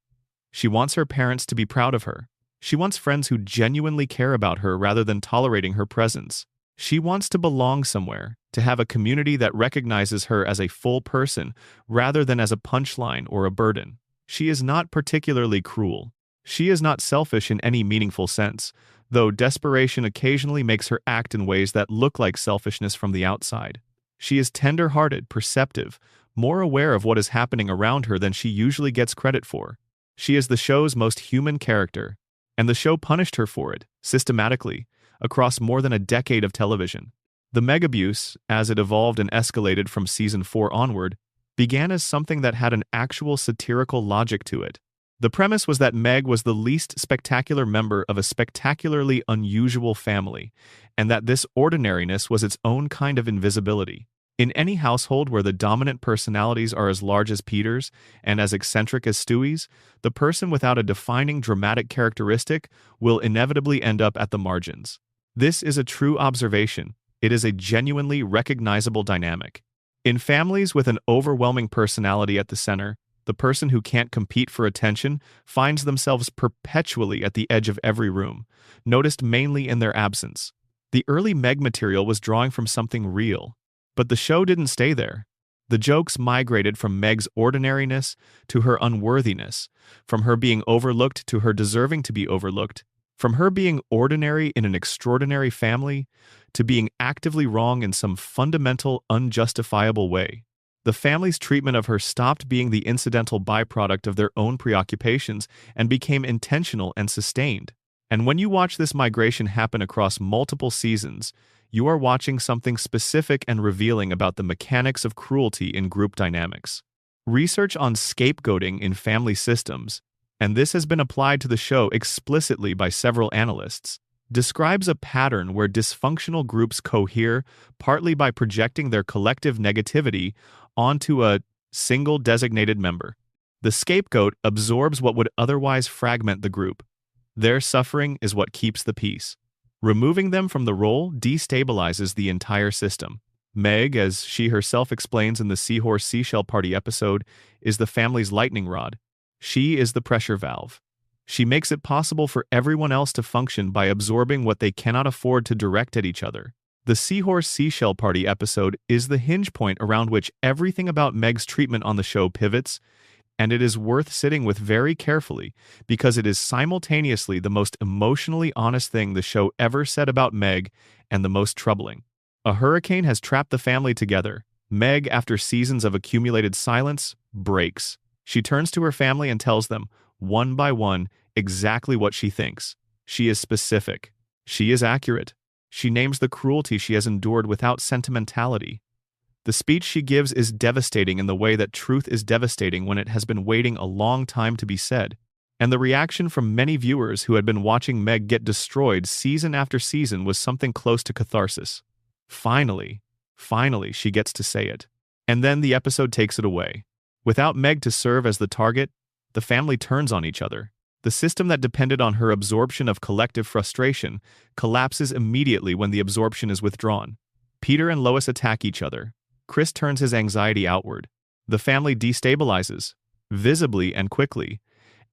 She wants her parents to be proud of her. She wants friends who genuinely care about her rather than tolerating her presence. She wants to belong somewhere, to have a community that recognizes her as a full person rather than as a punchline or a burden. She is not particularly cruel. She is not selfish in any meaningful sense, though desperation occasionally makes her act in ways that look like selfishness from the outside. She is tender-hearted, perceptive, more aware of what is happening around her than she usually gets credit for. She is the show's most human character, and the show punished her for it, systematically, across more than a decade of television. The Meg abuse, as it evolved and escalated from season 4 onward, began as something that had an actual satirical logic to it. The premise was that Meg was the least spectacular member of a spectacularly unusual family, and that this ordinariness was its own kind of invisibility. In any household where the dominant personalities are as large as Peter's and as eccentric as Stewie's, the person without a defining dramatic characteristic will inevitably end up at the margins. This is a true observation. It is a genuinely recognizable dynamic. In families with an overwhelming personality at the center, the person who can't compete for attention finds themselves perpetually at the edge of every room, noticed mainly in their absence. The early Meg material was drawing from something real, but the show didn't stay there. The jokes migrated from Meg's ordinariness to her unworthiness, from her being overlooked to her deserving to be overlooked, from her being ordinary in an extraordinary family to being actively wrong in some fundamental, unjustifiable way. The family's treatment of her stopped being the incidental byproduct of their own preoccupations and became intentional and sustained. And when you watch this migration happen across multiple seasons, you are watching something specific and revealing about the mechanics of cruelty in group dynamics. Research on scapegoating in family systems, and this has been applied to the show explicitly by several analysts, describes a pattern where dysfunctional groups cohere partly by projecting their collective negativity onto a single designated member. The scapegoat absorbs what would otherwise fragment the group. Their suffering is what keeps the peace. Removing them from the role destabilizes the entire system. Meg, as she herself explains in the Seahorse Seashell Party episode, is the family's lightning rod. She is the pressure valve. She makes it possible for everyone else to function by absorbing what they cannot afford to direct at each other. The Seahorse Seashell Party episode is the hinge point around which everything about Meg's treatment on the show pivots, and it is worth sitting with very carefully because it is simultaneously the most emotionally honest thing the show ever said about Meg and the most troubling. A hurricane has trapped the family together. Meg, after seasons of accumulated silence, breaks. She turns to her family and tells them, one by one, exactly what she thinks. She is specific. She is accurate. She names the cruelty she has endured without sentimentality. The speech she gives is devastating in the way that truth is devastating when it has been waiting a long time to be said. And the reaction from many viewers who had been watching Meg get destroyed season after season was something close to catharsis. Finally, she gets to say it. And then the episode takes it away. Without Meg to serve as the target, the family turns on each other. The system that depended on her absorption of collective frustration collapses immediately when the absorption is withdrawn. Peter and Lois attack each other. Chris turns his anxiety outward. The family destabilizes, visibly and quickly,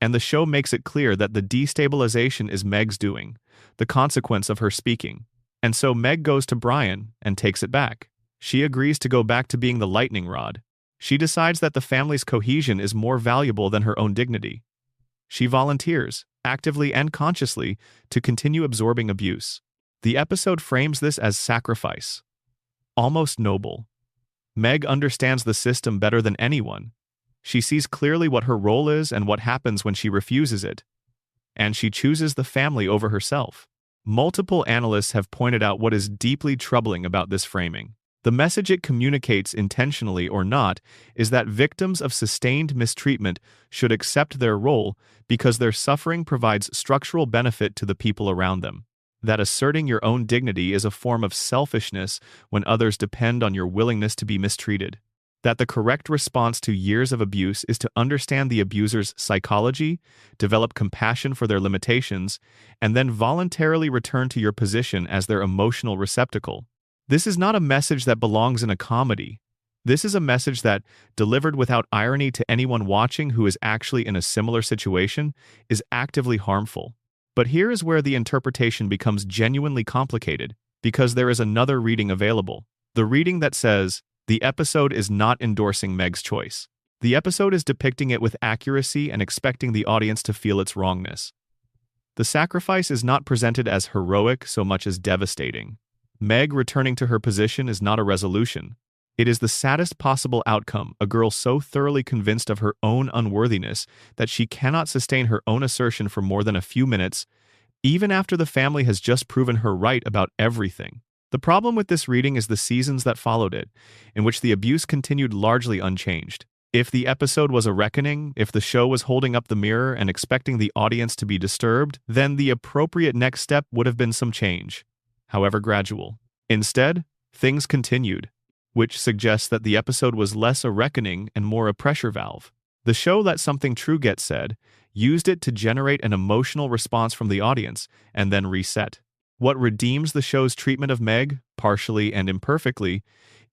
and the show makes it clear that the destabilization is Meg's doing, the consequence of her speaking. And so Meg goes to Brian and takes it back. She agrees to go back to being the lightning rod. She decides that the family's cohesion is more valuable than her own dignity. She volunteers, actively and consciously, to continue absorbing abuse. The episode frames this as sacrifice. Almost noble. Meg understands the system better than anyone. She sees clearly what her role is and what happens when she refuses it. And she chooses the family over herself. Multiple analysts have pointed out what is deeply troubling about this framing. The message it communicates, intentionally or not, is that victims of sustained mistreatment should accept their role because their suffering provides structural benefit to the people around them. That asserting your own dignity is a form of selfishness when others depend on your willingness to be mistreated. That the correct response to years of abuse is to understand the abuser's psychology, develop compassion for their limitations, and then voluntarily return to your position as their emotional receptacle. This is not a message that belongs in a comedy. This is a message that, delivered without irony to anyone watching who is actually in a similar situation, is actively harmful. But here is where the interpretation becomes genuinely complicated, because there is another reading available. The reading that says, the episode is not endorsing Meg's choice. The episode is depicting it with accuracy and expecting the audience to feel its wrongness. The sacrifice is not presented as heroic so much as devastating. Meg returning to her position is not a resolution. It is the saddest possible outcome, a girl so thoroughly convinced of her own unworthiness that she cannot sustain her own assertion for more than a few minutes, even after the family has just proven her right about everything. The problem with this reading is the seasons that followed it, in which the abuse continued largely unchanged. If the episode was a reckoning, if the show was holding up the mirror and expecting the audience to be disturbed, then the appropriate next step would have been some change, however gradual. Instead, things continued, which suggests that the episode was less a reckoning and more a pressure valve. The show let something true get said, used it to generate an emotional response from the audience, and then reset. What redeems the show's treatment of Meg, partially and imperfectly,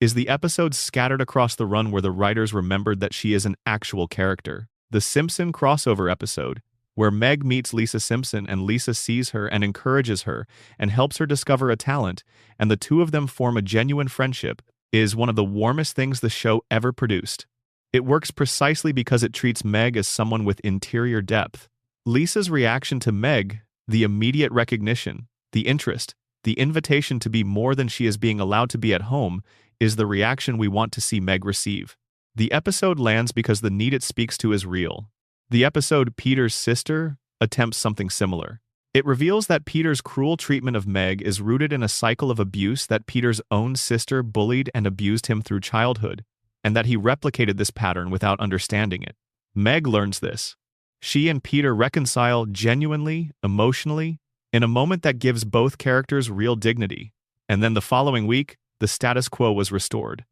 is the episodes scattered across the run where the writers remembered that she is an actual character. The Simpson crossover episode, where Meg meets Lisa Simpson and Lisa sees her and encourages her and helps her discover a talent, and the two of them form a genuine friendship, is one of the warmest things the show ever produced. It works precisely because it treats Meg as someone with interior depth. Lisa's reaction to Meg, the immediate recognition, the interest, the invitation to be more than she is being allowed to be at home, is the reaction we want to see Meg receive. The episode lands because the need it speaks to is real. The episode Peter's Sister attempts something similar. It reveals that Peter's cruel treatment of Meg is rooted in a cycle of abuse, that Peter's own sister bullied and abused him through childhood, and that he replicated this pattern without understanding it. Meg learns this. She and Peter reconcile genuinely, emotionally, in a moment that gives both characters real dignity. And then the following week, the status quo was restored.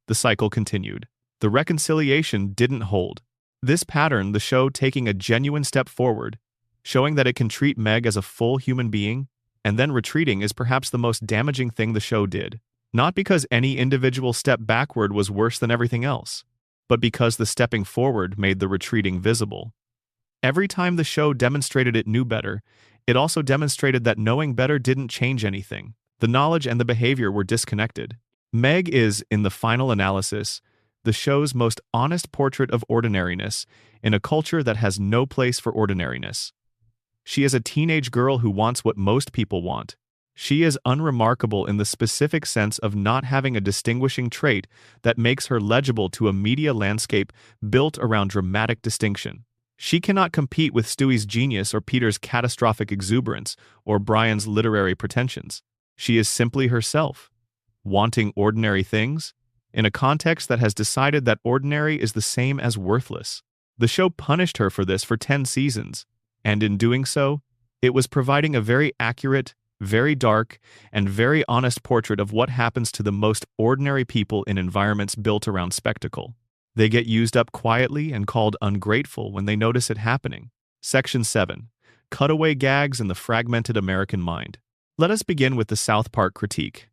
The cycle continued. The reconciliation didn't hold. This pattern, the show taking a genuine step forward, showing that it can treat Meg as a full human being, and then retreating, is perhaps the most damaging thing the show did. Not because any individual step backward was worse than everything else, but because the stepping forward made the retreating visible. Every time the show demonstrated it knew better, it also demonstrated that knowing better didn't change anything. The knowledge and the behavior were disconnected. Meg is, in the final analysis, the show's most honest portrait of ordinariness in a culture that has no place for ordinariness. She is a teenage girl who wants what most people want. She is unremarkable in the specific sense of not having a distinguishing trait that makes her legible to a media landscape built around dramatic distinction. She cannot compete with Stewie's genius or Peter's catastrophic exuberance or Brian's literary pretensions. She is simply herself, wanting ordinary things, in a context that has decided that ordinary is the same as worthless. The show punished her for this for 10 seasons, and in doing so, it was providing a very accurate, very dark, and very honest portrait of what happens to the most ordinary people in environments built around spectacle. They get used up quietly and called ungrateful when they notice it happening. Section 7. Cutaway gags in the fragmented American mind. Let us begin with the South Park critique,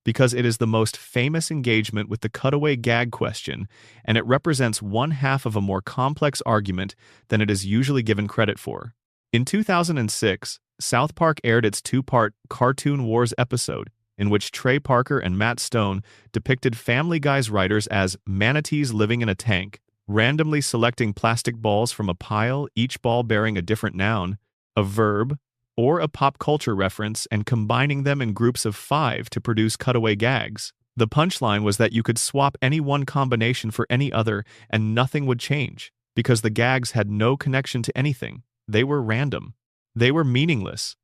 because it is the most famous engagement with the cutaway gag question, and it represents one half of a more complex argument than it is usually given credit for. In 2006, South Park aired its two-part Cartoon Wars episode, in which Trey Parker and Matt Stone depicted Family Guy's writers as manatees living in a tank, randomly selecting plastic balls from a pile, each ball bearing a different noun, a verb, or a pop culture reference, and combining them in groups of 5 to produce cutaway gags. The punchline was that you could swap any one combination for any other and nothing would change, because the gags had no connection to anything. They were random. They were meaningless.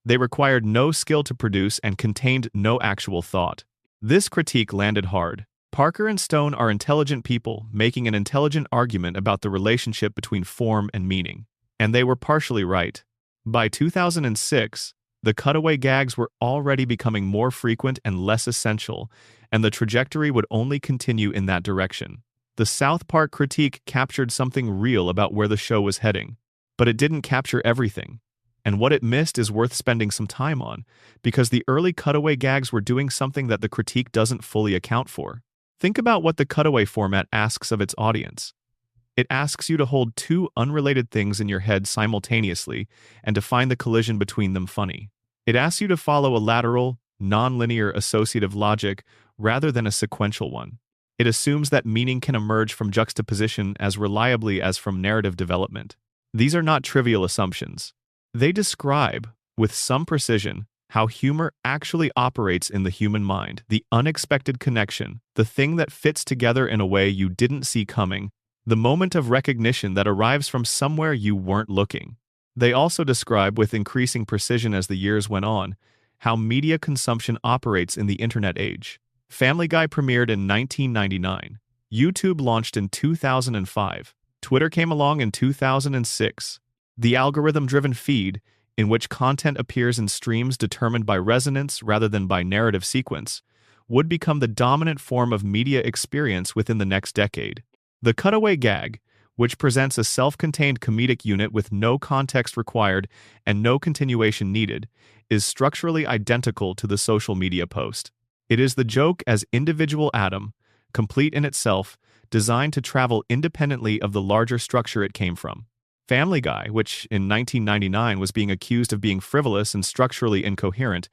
They required no skill to produce and contained no actual thought. This critique landed hard. Parker and Stone are intelligent people making an intelligent argument about the relationship between form and meaning. And they were partially right. By 2006, the cutaway gags were already becoming more frequent and less essential, and the trajectory would only continue in that direction. The South Park critique captured something real about where the show was heading, but it didn't capture everything. And what it missed is worth spending some time on, because the early cutaway gags were doing something that the critique doesn't fully account for. Think about what the cutaway format asks of its audience. It asks you to hold two unrelated things in your head simultaneously and to find the collision between them funny. It asks you to follow a lateral, non-linear associative logic rather than a sequential one. It assumes that meaning can emerge from juxtaposition as reliably as from narrative development. These are not trivial assumptions. They describe, with some precision, how humor actually operates in the human mind, the unexpected connection, the thing that fits together in a way you didn't see coming, the moment of recognition that arrives from somewhere you weren't looking. They also describe, with increasing precision as the years went on, how media consumption operates in the internet age. Family Guy premiered in 1999. YouTube launched in 2005. Twitter came along in 2006. The algorithm-driven feed, in which content appears in streams determined by resonance rather than by narrative sequence, would become the dominant form of media experience within the next decade. The cutaway gag, which presents a self-contained comedic unit with no context required and no continuation needed, is structurally identical to the social media post. It is the joke as individual atom, complete in itself, designed to travel independently of the larger structure it came from. Family Guy, which in 1999 was being accused of being frivolous and structurally incoherent,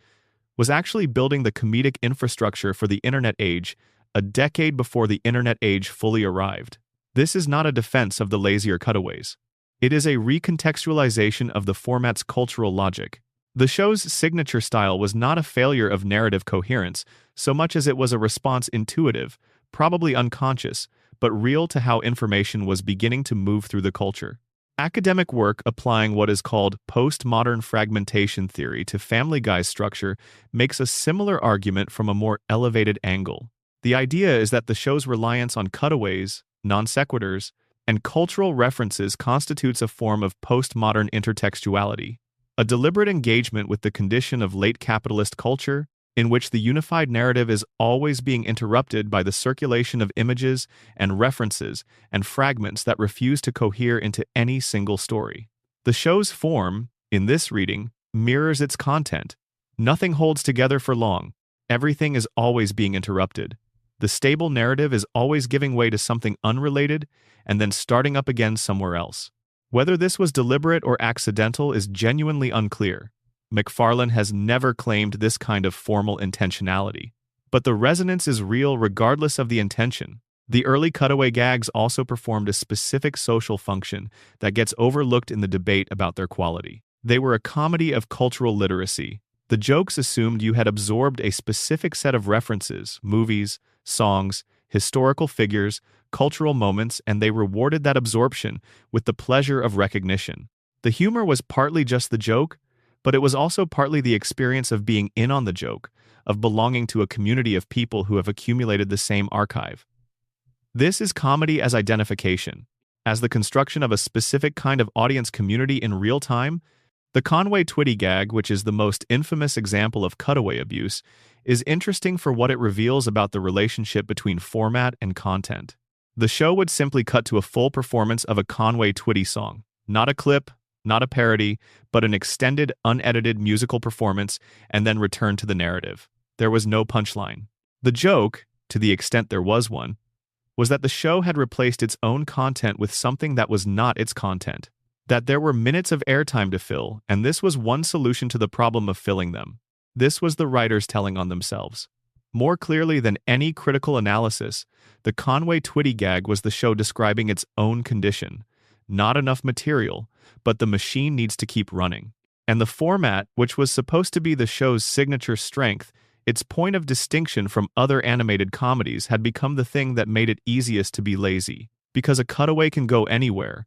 was actually building the comedic infrastructure for the internet age a decade before the internet age fully arrived. This is not a defense of the lazier cutaways. It is a recontextualization of the format's cultural logic. The show's signature style was not a failure of narrative coherence so much as it was a response intuitive, probably unconscious, but real to how information was beginning to move through the culture. Academic work applying what is called postmodern fragmentation theory to Family Guy's structure makes a similar argument from a more elevated angle. The idea is that the show's reliance on cutaways, non sequiturs, and cultural references constitutes a form of postmodern intertextuality, a deliberate engagement with the condition of late capitalist culture, in which the unified narrative is always being interrupted by the circulation of images and references and fragments that refuse to cohere into any single story. The show's form, in this reading, mirrors its content. Nothing holds together for long. Everything is always being interrupted. The stable narrative is always giving way to something unrelated and then starting up again somewhere else. Whether this was deliberate or accidental is genuinely unclear. MacFarlane has never claimed this kind of formal intentionality. But the resonance is real regardless of the intention. The early cutaway gags also performed a specific social function that gets overlooked in the debate about their quality. They were a comedy of cultural literacy. The jokes assumed you had absorbed a specific set of references, movies, songs, historical figures, cultural moments, and they rewarded that absorption with the pleasure of recognition. The humor was partly just the joke, but it was also partly the experience of being in on the joke, of belonging to a community of people who have accumulated the same archive. This is comedy as identification, as the construction of a specific kind of audience community in real time. The Conway Twitty gag, which is the most infamous example of cutaway abuse, is interesting for what it reveals about the relationship between format and content. The show would simply cut to a full performance of a Conway Twitty song. Not a clip, not a parody, but an extended, unedited musical performance, and then return to the narrative. There was no punchline. The joke, to the extent there was one, was that the show had replaced its own content with something that was not its content. That there were minutes of airtime to fill, and this was one solution to the problem of filling them. This was the writers telling on themselves. More clearly than any critical analysis, the Conway Twitty gag was the show describing its own condition. Not enough material, but the machine needs to keep running. And the format, which was supposed to be the show's signature strength, its point of distinction from other animated comedies, had become the thing that made it easiest to be lazy. Because a cutaway can go anywhere.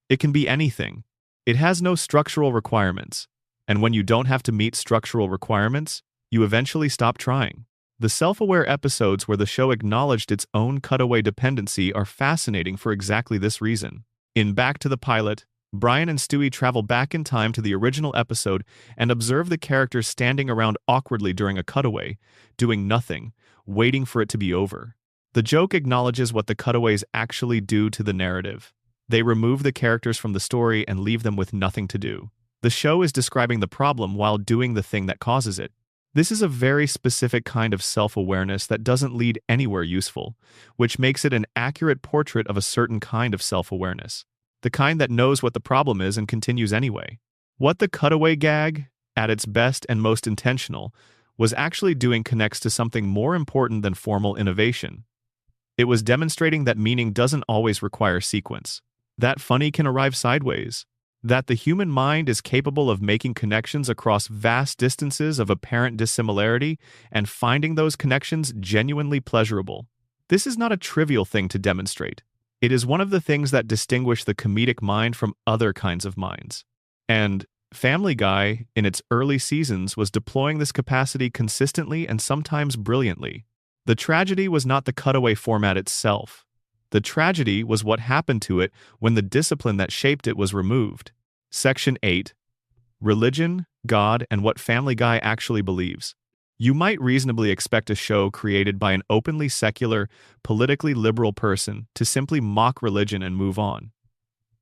It can be anything. It has no structural requirements. And when you don't have to meet structural requirements, you eventually stop trying. The self-aware episodes where the show acknowledged its own cutaway dependency are fascinating for exactly this reason. In Back to the Pilot, Brian and Stewie travel back in time to the original episode and observe the characters standing around awkwardly during a cutaway, doing nothing, waiting for it to be over. The joke acknowledges what the cutaways actually do to the narrative. They remove the characters from the story and leave them with nothing to do. The show is describing the problem while doing the thing that causes it. This is a very specific kind of self-awareness that doesn't lead anywhere useful, which makes it an accurate portrait of a certain kind of self-awareness. The kind that knows what the problem is and continues anyway. What the cutaway gag, at its best and most intentional, was actually doing connects to something more important than formal innovation. It was demonstrating that meaning doesn't always require sequence. That funny can arrive sideways. That the human mind is capable of making connections across vast distances of apparent dissimilarity and finding those connections genuinely pleasurable. This is not a trivial thing to demonstrate. It is one of the things that distinguish the comedic mind from other kinds of minds. And Family Guy, in its early seasons, was deploying this capacity consistently and sometimes brilliantly. The tragedy was not the cutaway format itself. The tragedy was what happened to it when the discipline that shaped it was removed. Section 8. Religion, God, and what Family Guy actually believes. You might reasonably expect a show created by an openly secular, politically liberal person to simply mock religion and move on.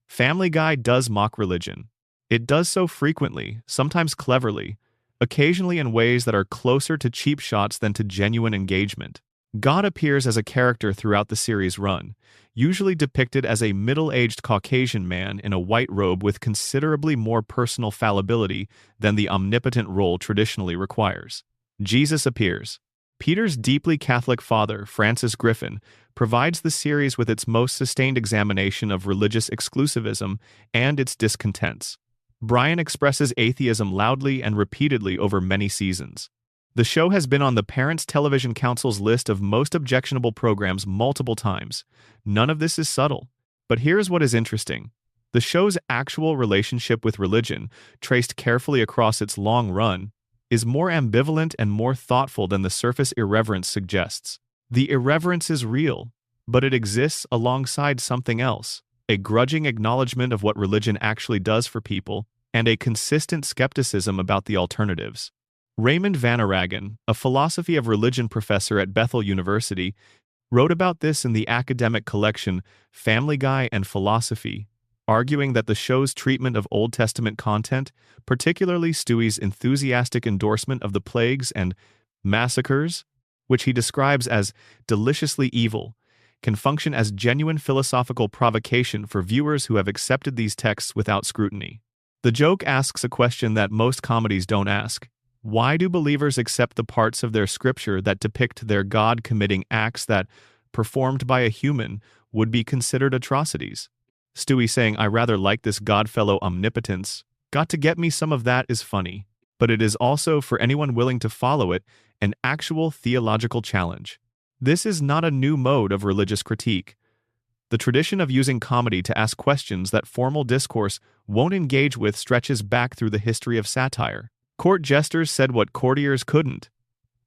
Family Guy does mock religion. It does so frequently, sometimes cleverly, occasionally in ways that are closer to cheap shots than to genuine engagement. God appears as a character throughout the series' run, usually depicted as a middle-aged Caucasian man in a white robe with considerably more personal fallibility than the omnipotent role traditionally requires. Jesus appears. Peter's deeply Catholic father, Francis Griffin, provides the series with its most sustained examination of religious exclusivism and its discontents. Brian expresses atheism loudly and repeatedly over many seasons. The show has been on the Parents Television Council's list of most objectionable programs multiple times. None of this is subtle. But here's what is interesting. The show's actual relationship with religion, traced carefully across its long run, is more ambivalent and more thoughtful than the surface irreverence suggests. The irreverence is real, but it exists alongside something else, a grudging acknowledgement of what religion actually does for people, and a consistent skepticism about the alternatives. Raymond Vanaragan, a philosophy of religion professor at Bethel University, wrote about this in the academic collection Family Guy and Philosophy, arguing that the show's treatment of Old Testament content, particularly Stewie's enthusiastic endorsement of the plagues and massacres, which he describes as deliciously evil, can function as genuine philosophical provocation for viewers who have accepted these texts without scrutiny. The joke asks a question that most comedies don't ask. Why do believers accept the parts of their scripture that depict their God committing acts that, performed by a human, would be considered atrocities? Stewie saying, "I rather like this Godfellow omnipotence. Got to get me some of that" is funny. But it is also, for anyone willing to follow it, an actual theological challenge. This is not a new mode of religious critique. The tradition of using comedy to ask questions that formal discourse won't engage with stretches back through the history of satire. Court jesters said what courtiers couldn't.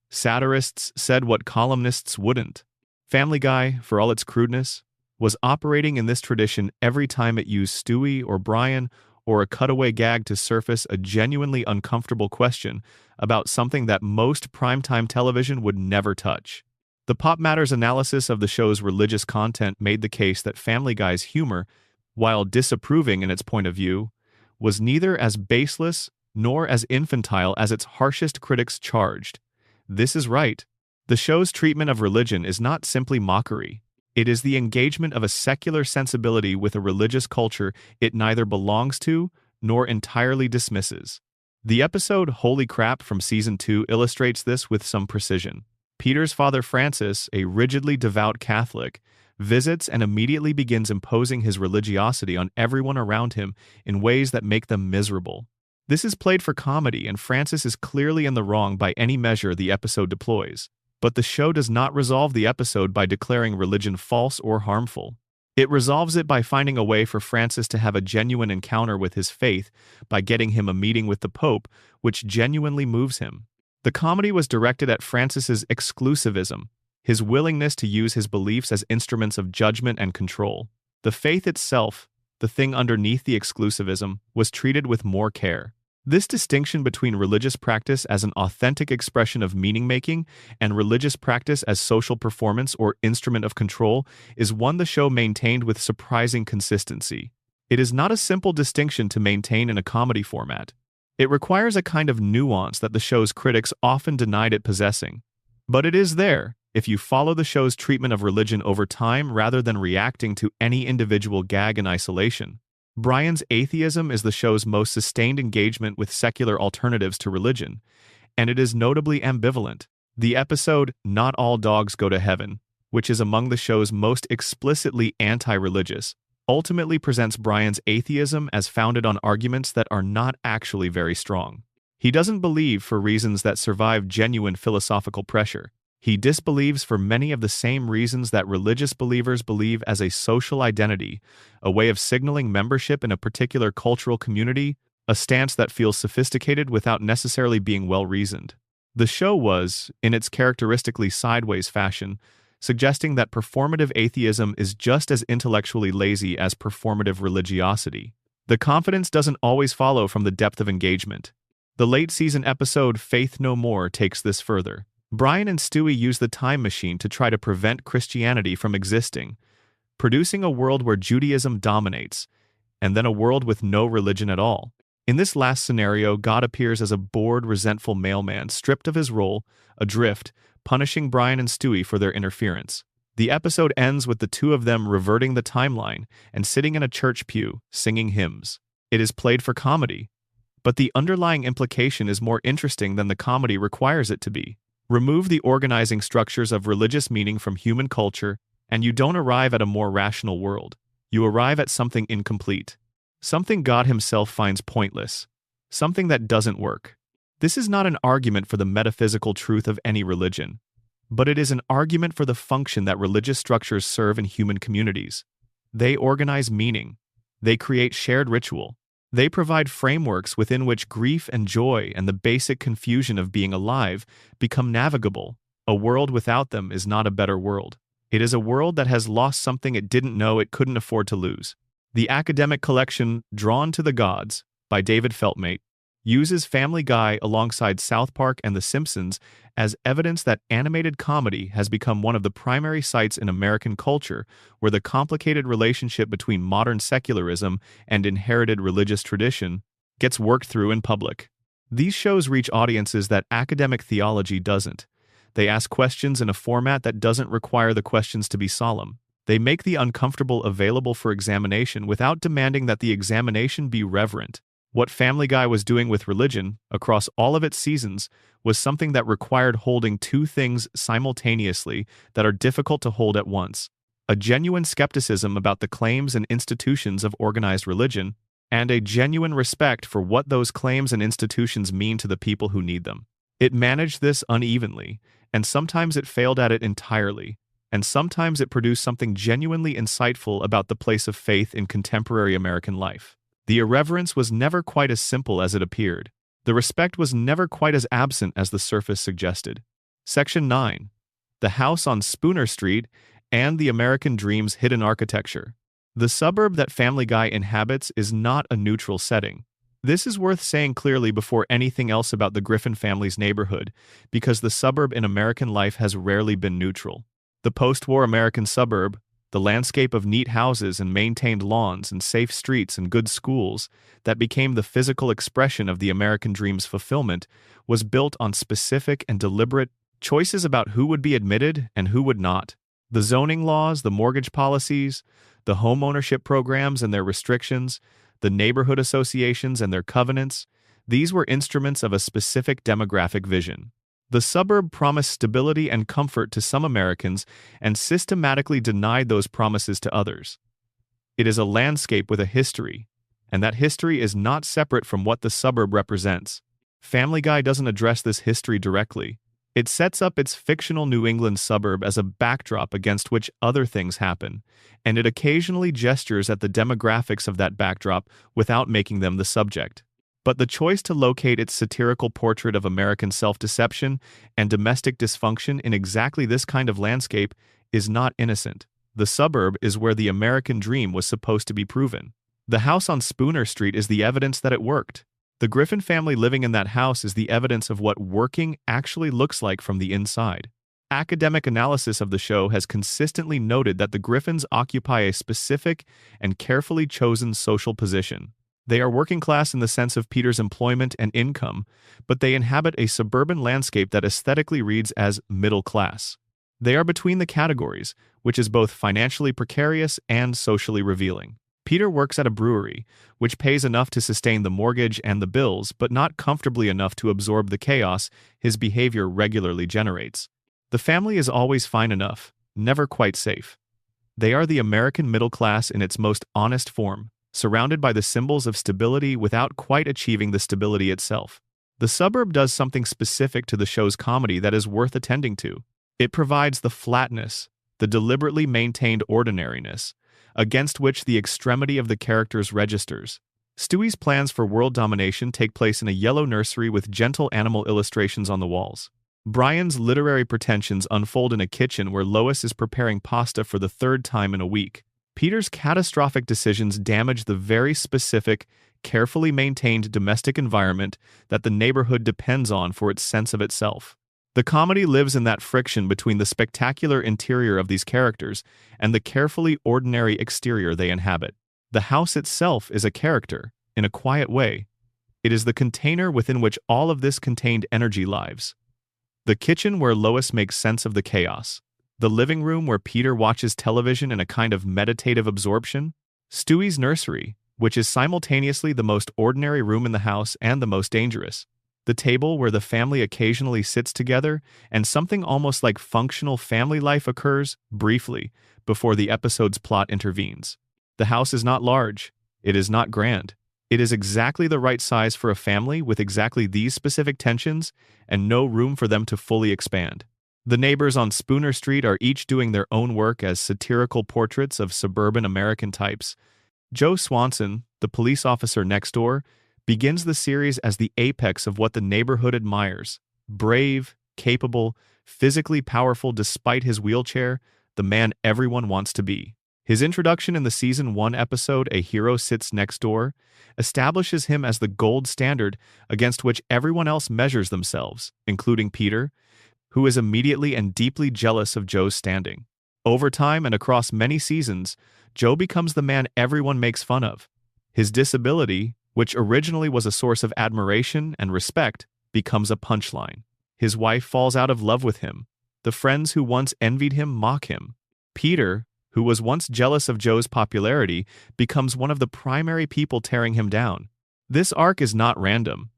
Satirists said what columnists wouldn't. Family Guy, for all its crudeness, was operating in this tradition every time it used Stewie or Brian or a cutaway gag to surface a genuinely uncomfortable question about something that most primetime television would never touch. The Pop Matters analysis of the show's religious content made the case that Family Guy's humor, while disapproving in its point of view, was neither as baseless nor as infantile as its harshest critics charged. This is right. The show's treatment of religion is not simply mockery. It is the engagement of a secular sensibility with a religious culture it neither belongs to nor entirely dismisses. The episode Holy Crap from Season 2 illustrates this with some precision. Peter's father Francis, a rigidly devout Catholic, visits and immediately begins imposing his religiosity on everyone around him in ways that make them miserable. This is played for comedy, and Francis is clearly in the wrong by any measure the episode deploys. But the show does not resolve the episode by declaring religion false or harmful. It resolves it by finding a way for Francis to have a genuine encounter with his faith by getting him a meeting with the Pope, which genuinely moves him. The comedy was directed at Francis's exclusivism, his willingness to use his beliefs as instruments of judgment and control. The faith itself, the thing underneath the exclusivism, was treated with more care. This distinction between religious practice as an authentic expression of meaning-making and religious practice as social performance or instrument of control is one the show maintained with surprising consistency. It is not a simple distinction to maintain in a comedy format. It requires a kind of nuance that the show's critics often denied it possessing. But it is there, if you follow the show's treatment of religion over time rather than reacting to any individual gag in isolation. Brian's atheism is the show's most sustained engagement with secular alternatives to religion, and it is notably ambivalent. The episode Not All Dogs Go to Heaven, which is among the show's most explicitly anti-religious, ultimately presents Brian's atheism as founded on arguments that are not actually very strong. He doesn't believe for reasons that survive genuine philosophical pressure. He disbelieves for many of the same reasons that religious believers believe as a social identity, a way of signaling membership in a particular cultural community, a stance that feels sophisticated without necessarily being well-reasoned. The show was, in its characteristically sideways fashion, suggesting that performative atheism is just as intellectually lazy as performative religiosity. The confidence doesn't always follow from the depth of engagement. The late-season episode Faith No More takes this further. Brian and Stewie use the time machine to try to prevent Christianity from existing, producing a world where Judaism dominates, and then a world with no religion at all. In this last scenario, God appears as a bored, resentful mailman stripped of his role, adrift, punishing Brian and Stewie for their interference. The episode ends with the two of them reverting the timeline and sitting in a church pew, singing hymns. It is played for comedy, but the underlying implication is more interesting than the comedy requires it to be. Remove the organizing structures of religious meaning from human culture, and you don't arrive at a more rational world. You arrive at something incomplete. Something God himself finds pointless. Something that doesn't work. This is not an argument for the metaphysical truth of any religion, but it is an argument for the function that religious structures serve in human communities. They organize meaning. They create shared ritual. They provide frameworks within which grief and joy and the basic confusion of being alive become navigable. A world without them is not a better world. It is a world that has lost something it didn't know it couldn't afford to lose. The academic collection Drawn to the Gods, by David Feltmate, uses Family Guy alongside South Park and The Simpsons as evidence that animated comedy has become one of the primary sites in American culture where the complicated relationship between modern secularism and inherited religious tradition gets worked through in public. These shows reach audiences that academic theology doesn't. They ask questions in a format that doesn't require the questions to be solemn. They make the uncomfortable available for examination without demanding that the examination be reverent. What Family Guy was doing with religion, across all of its seasons, was something that required holding two things simultaneously that are difficult to hold at once: a genuine skepticism about the claims and institutions of organized religion, and a genuine respect for what those claims and institutions mean to the people who need them. It managed this unevenly, and sometimes it failed at it entirely, and sometimes it produced something genuinely insightful about the place of faith in contemporary American life. The irreverence was never quite as simple as it appeared. The respect was never quite as absent as the surface suggested. Section 9. The House on Spooner Street and the American Dream's Hidden Architecture. The suburb that Family Guy inhabits is not a neutral setting. This is worth saying clearly before anything else about the Griffin family's neighborhood, because the suburb in American life has rarely been neutral. The post-war American suburb, the landscape of neat houses and maintained lawns and safe streets and good schools that became the physical expression of the American dream's fulfillment, was built on specific and deliberate choices about who would be admitted and who would not. The zoning laws, the mortgage policies, the home ownership programs and their restrictions, the neighborhood associations and their covenants, these were instruments of a specific demographic vision. The suburb promised stability and comfort to some Americans and systematically denied those promises to others. It is a landscape with a history, and that history is not separate from what the suburb represents. Family Guy doesn't address this history directly. It sets up its fictional New England suburb as a backdrop against which other things happen, and it occasionally gestures at the demographics of that backdrop without making them the subject. But the choice to locate its satirical portrait of American self-deception and domestic dysfunction in exactly this kind of landscape is not innocent. The suburb is where the American dream was supposed to be proven. The house on Spooner Street is the evidence that it worked. The Griffin family living in that house is the evidence of what working actually looks like from the inside. Academic analysis of the show has consistently noted that the Griffins occupy a specific and carefully chosen social position. They are working class in the sense of Peter's employment and income, but they inhabit a suburban landscape that aesthetically reads as middle class. They are between the categories, which is both financially precarious and socially revealing. Peter works at a brewery, which pays enough to sustain the mortgage and the bills, but not comfortably enough to absorb the chaos his behavior regularly generates. The family is always fine enough, never quite safe. They are the American middle class in its most honest form, surrounded by the symbols of stability without quite achieving the stability itself. The suburb does something specific to the show's comedy that is worth attending to. It provides the flatness, the deliberately maintained ordinariness, against which the extremity of the characters registers. Stewie's plans for world domination take place in a yellow nursery with gentle animal illustrations on the walls. Brian's literary pretensions unfold in a kitchen where Lois is preparing pasta for the third time in a week. Peter's catastrophic decisions damage the very specific, carefully maintained domestic environment that the neighborhood depends on for its sense of itself. The comedy lives in that friction between the spectacular interior of these characters and the carefully ordinary exterior they inhabit. The house itself is a character, in a quiet way. It is the container within which all of this contained energy lives. The kitchen where Lois makes sense of the chaos. The living room where Peter watches television in a kind of meditative absorption. Stewie's nursery, which is simultaneously the most ordinary room in the house and the most dangerous. The table where the family occasionally sits together, and something almost like functional family life occurs, briefly, before the episode's plot intervenes. The house is not large. It is not grand. It is exactly the right size for a family with exactly these specific tensions, and no room for them to fully expand. The neighbors on Spooner Street are each doing their own work as satirical portraits of suburban American types. Joe Swanson, the police officer next door, begins the series as the apex of what the neighborhood admires. Brave, capable, physically powerful despite his wheelchair, the man everyone wants to be. His introduction in the Season 1 episode, A Hero Sits Next Door, establishes him as the gold standard against which everyone else measures themselves, including Peter, who is immediately and deeply jealous of Joe's standing. Over time and across many seasons, Joe becomes the man everyone makes fun of. His disability, which originally was a source of admiration and respect, becomes a punchline. His wife falls out of love with him. The friends who once envied him mock him. Peter, who was once jealous of Joe's popularity, becomes one of the primary people tearing him down. This arc is not random.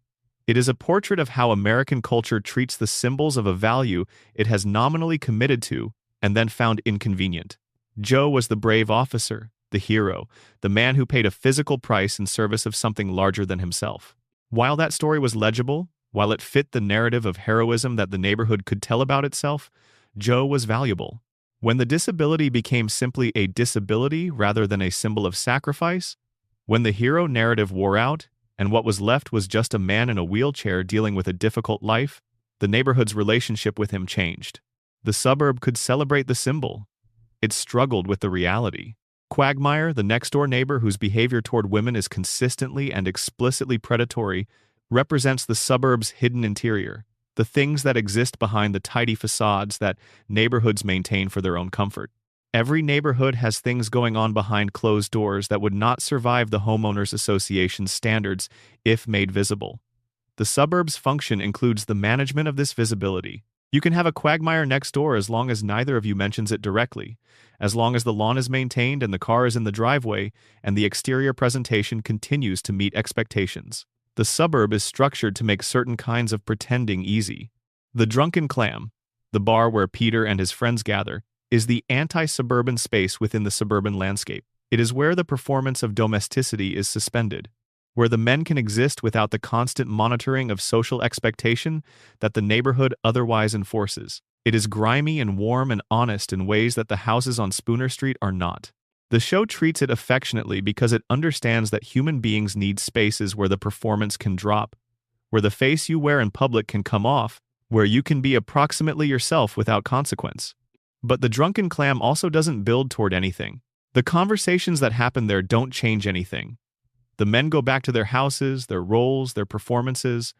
It is a portrait of how American culture treats the symbols of a value it has nominally committed to and then found inconvenient. Joe was the brave officer, the hero, the man who paid a physical price in service of something larger than himself. While that story was legible, while it fit the narrative of heroism that the neighborhood could tell about itself, Joe was valuable. When the disability became simply a disability rather than a symbol of sacrifice, when the hero narrative wore out, and what was left was just a man in a wheelchair dealing with a difficult life, the neighborhood's relationship with him changed. The suburb could celebrate the symbol. It struggled with the reality. Quagmire, the next-door neighbor whose behavior toward women is consistently and explicitly predatory, represents the suburb's hidden interior, the things that exist behind the tidy facades that neighborhoods maintain for their own comfort. Every neighborhood has things going on behind closed doors that would not survive the Homeowners Association's standards if made visible. The suburb's function includes the management of this visibility. You can have a quagmire next door as long as neither of you mentions it directly, as long as the lawn is maintained and the car is in the driveway and the exterior presentation continues to meet expectations. The suburb is structured to make certain kinds of pretending easy. The Drunken Clam, the bar where Peter and his friends gather, is the anti-suburban space within the suburban landscape. It is where the performance of domesticity is suspended, where the men can exist without the constant monitoring of social expectation that the neighborhood otherwise enforces. It is grimy and warm and honest in ways that the houses on Spooner Street are not. The show treats it affectionately because it understands that human beings need spaces where the performance can drop, where the face you wear in public can come off, where you can be approximately yourself without consequence. But the Drunken Clam also doesn't build toward anything. The conversations that happen there don't change anything. The men go back to their houses, their roles, their performances.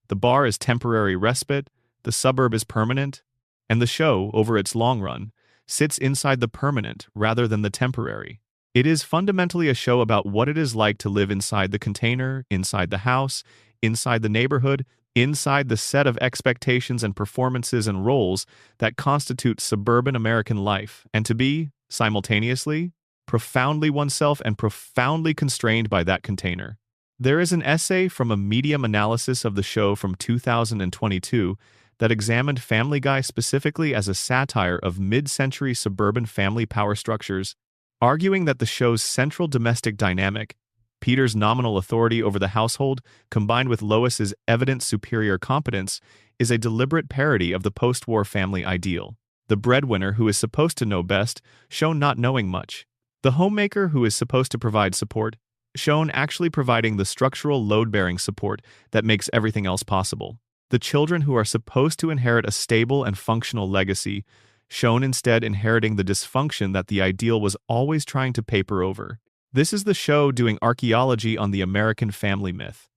The bar is temporary respite, the suburb is permanent, and the show, over its long run, sits inside the permanent rather than the temporary. It is fundamentally a show about what it is like to live inside the container, inside the house, inside the neighborhood, inside the set of expectations and performances and roles that constitute suburban American life, and to be, simultaneously, profoundly oneself and profoundly constrained by that container. There is an essay from a Medium analysis of the show from 2022 that examined Family Guy specifically as a satire of mid-century suburban family power structures, arguing that the show's central domestic dynamic, Peter's nominal authority over the household, combined with Lois's evident superior competence, is a deliberate parody of the post-war family ideal. The breadwinner who is supposed to know best, shown not knowing much. The homemaker who is supposed to provide support, shown actually providing the structural load-bearing support that makes everything else possible. The children who are supposed to inherit a stable and functional legacy, shown instead inheriting the dysfunction that the ideal was always trying to paper over. This is the show doing archaeology on the American family myth,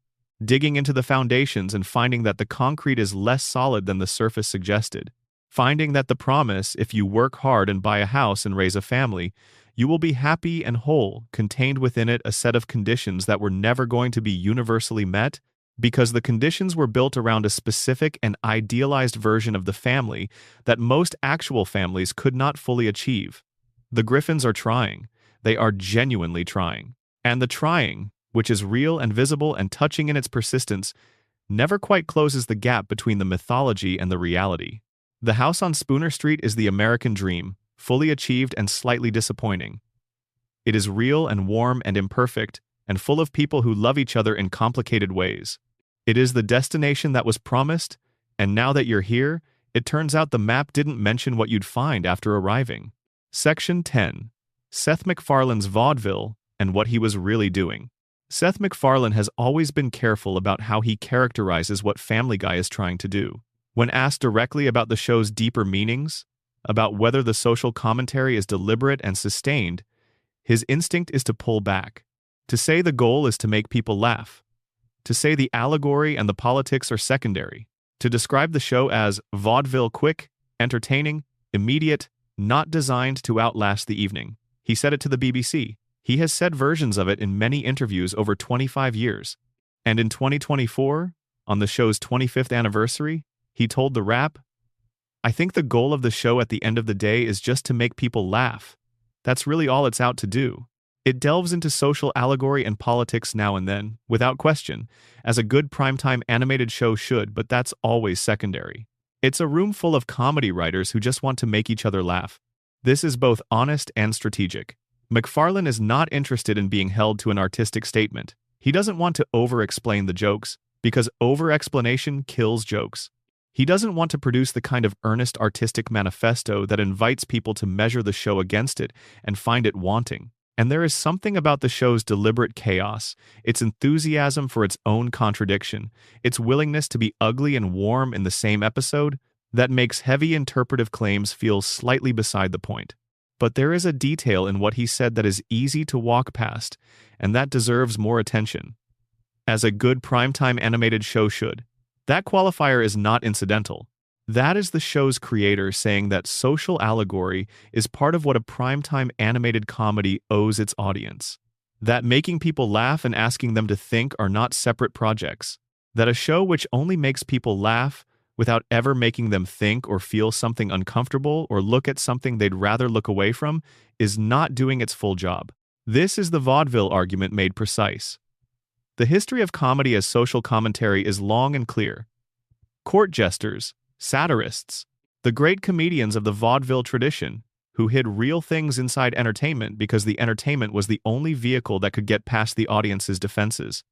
digging into the foundations and finding that the concrete is less solid than the surface suggested, finding that the promise, if you work hard and buy a house and raise a family, you will be happy and whole, contained within it a set of conditions that were never going to be universally met, because the conditions were built around a specific and idealized version of the family that most actual families could not fully achieve. The Griffins are trying. They are genuinely trying. And the trying, which is real and visible and touching in its persistence, never quite closes the gap between the mythology and the reality. The house on Spooner Street is the American dream, fully achieved and slightly disappointing. It is real and warm and imperfect, and full of people who love each other in complicated ways. It is the destination that was promised, and now that you're here, it turns out the map didn't mention what you'd find after arriving. Section 10. Seth MacFarlane's vaudeville and what he was really doing. Seth MacFarlane has always been careful about how he characterizes what Family Guy is trying to do. When asked directly about the show's deeper meanings, about whether the social commentary is deliberate and sustained, His instinct is to pull back, to say the goal is to make people laugh, to say the allegory and the politics are secondary, to describe the show as vaudeville quick, entertaining, immediate, not designed to outlast the evening. He said it to the BBC. He has said versions of it in many interviews over 25 years. And in 2024, on the show's 25th anniversary, he told The Wrap, "I think the goal of the show at the end of the day is just to make people laugh. That's really all it's out to do. It delves into social allegory and politics now and then, without question, as a good primetime animated show should, but that's always secondary. It's a room full of comedy writers who just want to make each other laugh. This is both honest and strategic. MacFarlane is not interested in being held to an artistic statement. He doesn't want to over-explain the jokes, because over-explanation kills jokes. He doesn't want to produce the kind of earnest artistic manifesto that invites people to measure the show against it and find it wanting. And there is something about the show's deliberate chaos, its enthusiasm for its own contradiction, its willingness to be ugly and warm in the same episode, that makes heavy interpretive claims feel slightly beside the point. But there is a detail in what he said that is easy to walk past, and that deserves more attention. As a good primetime animated show should. That qualifier is not incidental. That is the show's creator saying that social allegory is part of what a primetime animated comedy owes its audience. That making people laugh and asking them to think are not separate projects. That a show which only makes people laugh without ever making them think or feel something uncomfortable or look at something they'd rather look away from is not doing its full job. This is the vaudeville argument made precise. The history of comedy as social commentary is long and clear. Court jesters, satirists, the great comedians of the vaudeville tradition, who hid real things inside entertainment because the entertainment was the only vehicle that could get past the audience's defenses.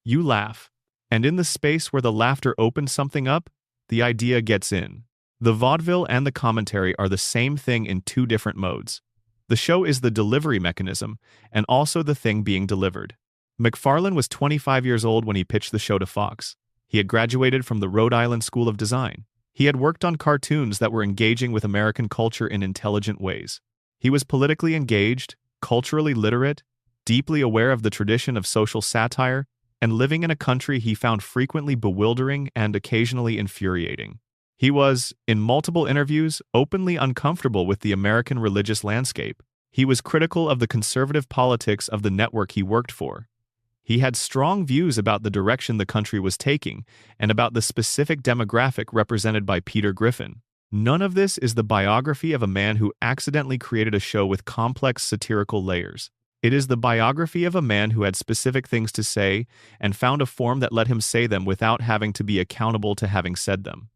You laugh, and in the space where the laughter opens something up, the idea gets in. The vaudeville and the commentary are the same thing in two different modes. The show is the delivery mechanism, and also the thing being delivered. MacFarlane was 25 years old when he pitched the show to Fox. He had graduated from the Rhode Island School of Design. He had worked on cartoons that were engaging with American culture in intelligent ways. He was politically engaged, culturally literate, deeply aware of the tradition of social satire, and living in a country he found frequently bewildering and occasionally infuriating. He was, in multiple interviews, openly uncomfortable with the American religious landscape. He was critical of the conservative politics of the network he worked for. He had strong views about the direction the country was taking and about the specific demographic represented by Peter Griffin. None of this is the biography of a man who accidentally created a show with complex satirical layers. It is the biography of a man who had specific things to say and found a form that let him say them without having to be accountable to having said them.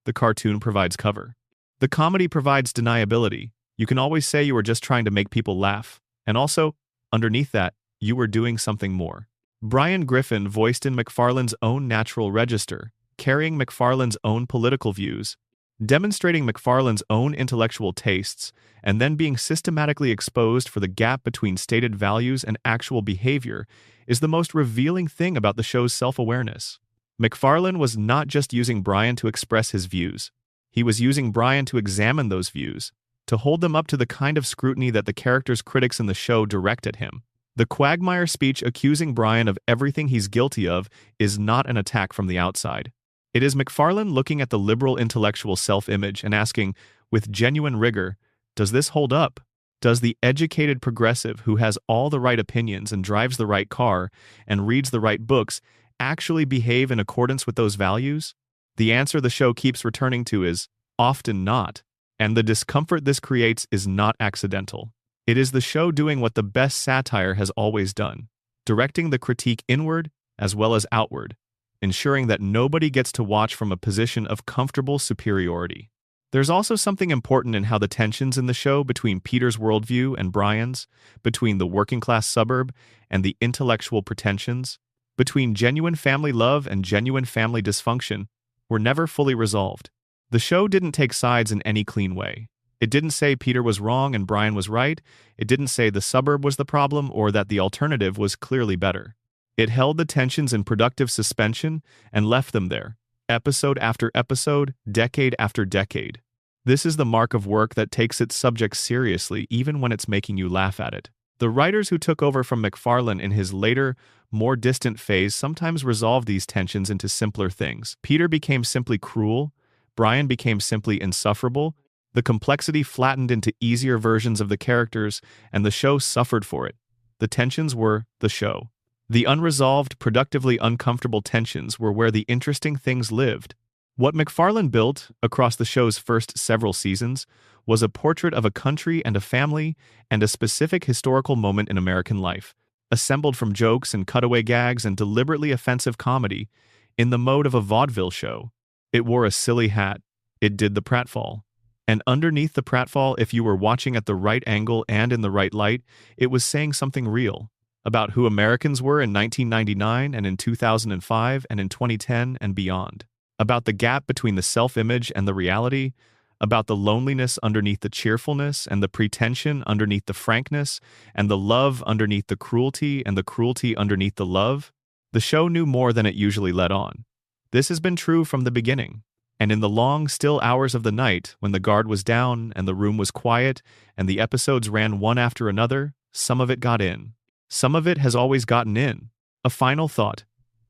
The cartoon provides cover. The comedy provides deniability. You can always say you were just trying to make people laugh. And also, underneath that, you were doing something more. Brian Griffin voiced in MacFarlane's own natural register, carrying MacFarlane's own political views, demonstrating MacFarlane's own intellectual tastes, and then being systematically exposed for the gap between stated values and actual behavior is the most revealing thing about the show's self-awareness. MacFarlane was not just using Brian to express his views. He was using Brian to examine those views, to hold them up to the kind of scrutiny that the character's critics in the show direct at him. The Quagmire speech accusing Brian of everything he's guilty of is not an attack from the outside. It is MacFarlane looking at the liberal intellectual self-image and asking, with genuine rigor, does this hold up? Does the educated progressive who has all the right opinions and drives the right car and reads the right books actually behave in accordance with those values? The answer the show keeps returning to is, often not. And the discomfort this creates is not accidental. It is the show doing what the best satire has always done, directing the critique inward as well as outward, ensuring that nobody gets to watch from a position of comfortable superiority. There's also something important in how the tensions in the show between Peter's worldview and Brian's, between the working-class suburb and the intellectual pretensions, between genuine family love and genuine family dysfunction, were never fully resolved. The show didn't take sides in any clean way. It didn't say Peter was wrong and Brian was right. It didn't say the suburb was the problem or that the alternative was clearly better. It held the tensions in productive suspension and left them there, episode after episode, decade after decade. This is the mark of work that takes its subject seriously even when it's making you laugh at it. The writers who took over from MacFarlane in his later, more distant phase sometimes resolved these tensions into simpler things. Peter became simply cruel, Brian became simply insufferable, the complexity flattened into easier versions of the characters, and the show suffered for it. The tensions were the show. The unresolved, productively uncomfortable tensions were where the interesting things lived. What MacFarlane built, across the show's first several seasons, was a portrait of a country and a family and a specific historical moment in American life, assembled from jokes and cutaway gags and deliberately offensive comedy, in the mode of a vaudeville show. It wore a silly hat. It did the pratfall. And underneath the pratfall, if you were watching at the right angle and in the right light, it was saying something real about who Americans were in 1999 and in 2005 and in 2010 and beyond, about the gap between the self-image and the reality, about the loneliness underneath the cheerfulness and the pretension underneath the frankness and the love underneath the cruelty and the cruelty underneath the love. The show knew more than it usually let on. This has been true from the beginning. And in the long, still hours of the night, when the guard was down and the room was quiet and the episodes ran one after another, some of it got in. Some of it has always gotten in. A final thought.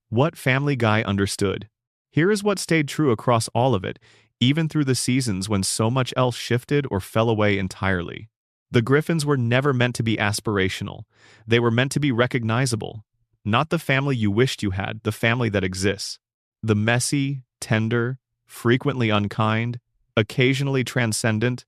What Family Guy understood. Here is what stayed true across all of it, even through the seasons when so much else shifted or fell away entirely. The Griffins were never meant to be aspirational. They were meant to be recognizable. Not the family you wished you had, the family that exists. The messy, tender, frequently unkind, occasionally transcendent,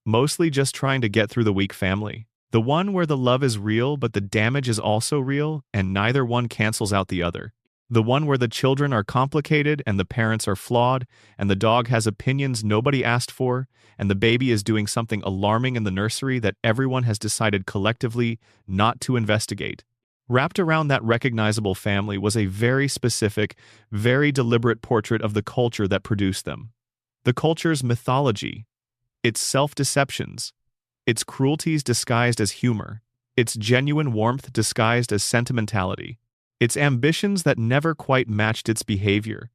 mostly just trying to get through the week family. The one where the love is real but the damage is also real and neither one cancels out the other. The one where the children are complicated and the parents are flawed and the dog has opinions nobody asked for and the baby is doing something alarming in the nursery that everyone has decided collectively not to investigate. Wrapped around that recognizable family was a very specific, very deliberate portrait of the culture that produced them. The culture's mythology, its self-deceptions, its cruelties disguised as humor, its genuine warmth disguised as sentimentality, its ambitions that never quite matched its behavior,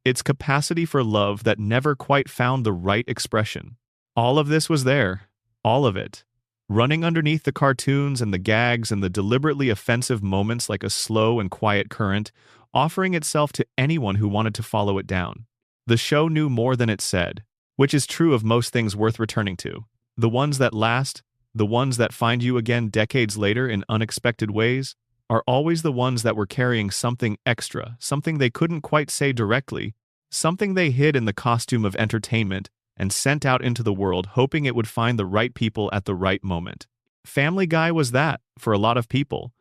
its capacity for love that never quite found the right expression. All of this was there, all of it. Running underneath the cartoons and the gags and the deliberately offensive moments like a slow and quiet current, offering itself to anyone who wanted to follow it down. The show knew more than it said, which is true of most things worth returning to. The ones that last, the ones that find you again decades later in unexpected ways, are always the ones that were carrying something extra, something they couldn't quite say directly, something they hid in the costume of entertainment, and sent out into the world hoping it would find the right people at the right moment. Family Guy was that, for a lot of people.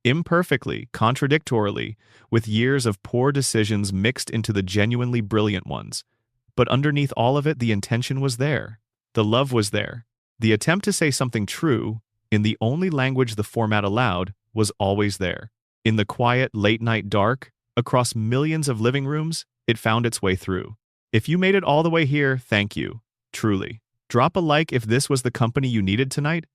Imperfectly, contradictorily, with years of poor decisions mixed into the genuinely brilliant ones. But underneath all of it, the intention was there. The love was there. The attempt to say something true, in the only language the format allowed, was always there. In the quiet, late-night dark, across millions of living rooms, it found its way through. If you made it all the way here, thank you. Truly. Drop a like if this was the company you needed tonight,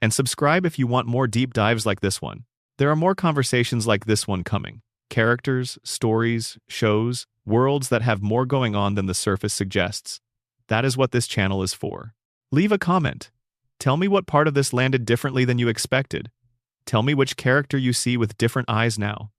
and subscribe if you want more deep dives like this one. There are more conversations like this one coming. Characters, stories, shows, worlds that have more going on than the surface suggests. That is what this channel is for. Leave a comment. Tell me what part of this landed differently than you expected. Tell me which character you see with different eyes now.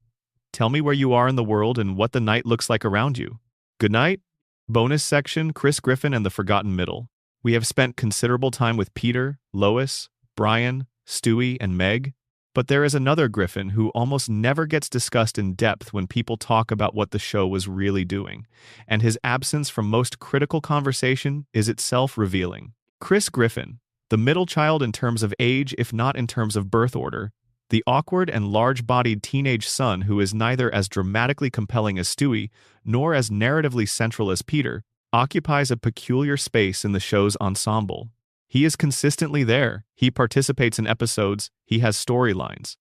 Tell me where you are in the world and what the night looks like around you. Good night. Bonus section, Chris Griffin and the Forgotten Middle. We have spent considerable time with Peter, Lois, Brian, Stewie, and Meg, but there is another Griffin who almost never gets discussed in depth when people talk about what the show was really doing, and his absence from most critical conversation is itself revealing. Chris Griffin, the middle child in terms of age if not in terms of birth order, the awkward and large-bodied teenage son who is neither as dramatically compelling as Stewie nor as narratively central as Peter, occupies a peculiar space in the show's ensemble. He is consistently there, he participates in episodes, he has storylines.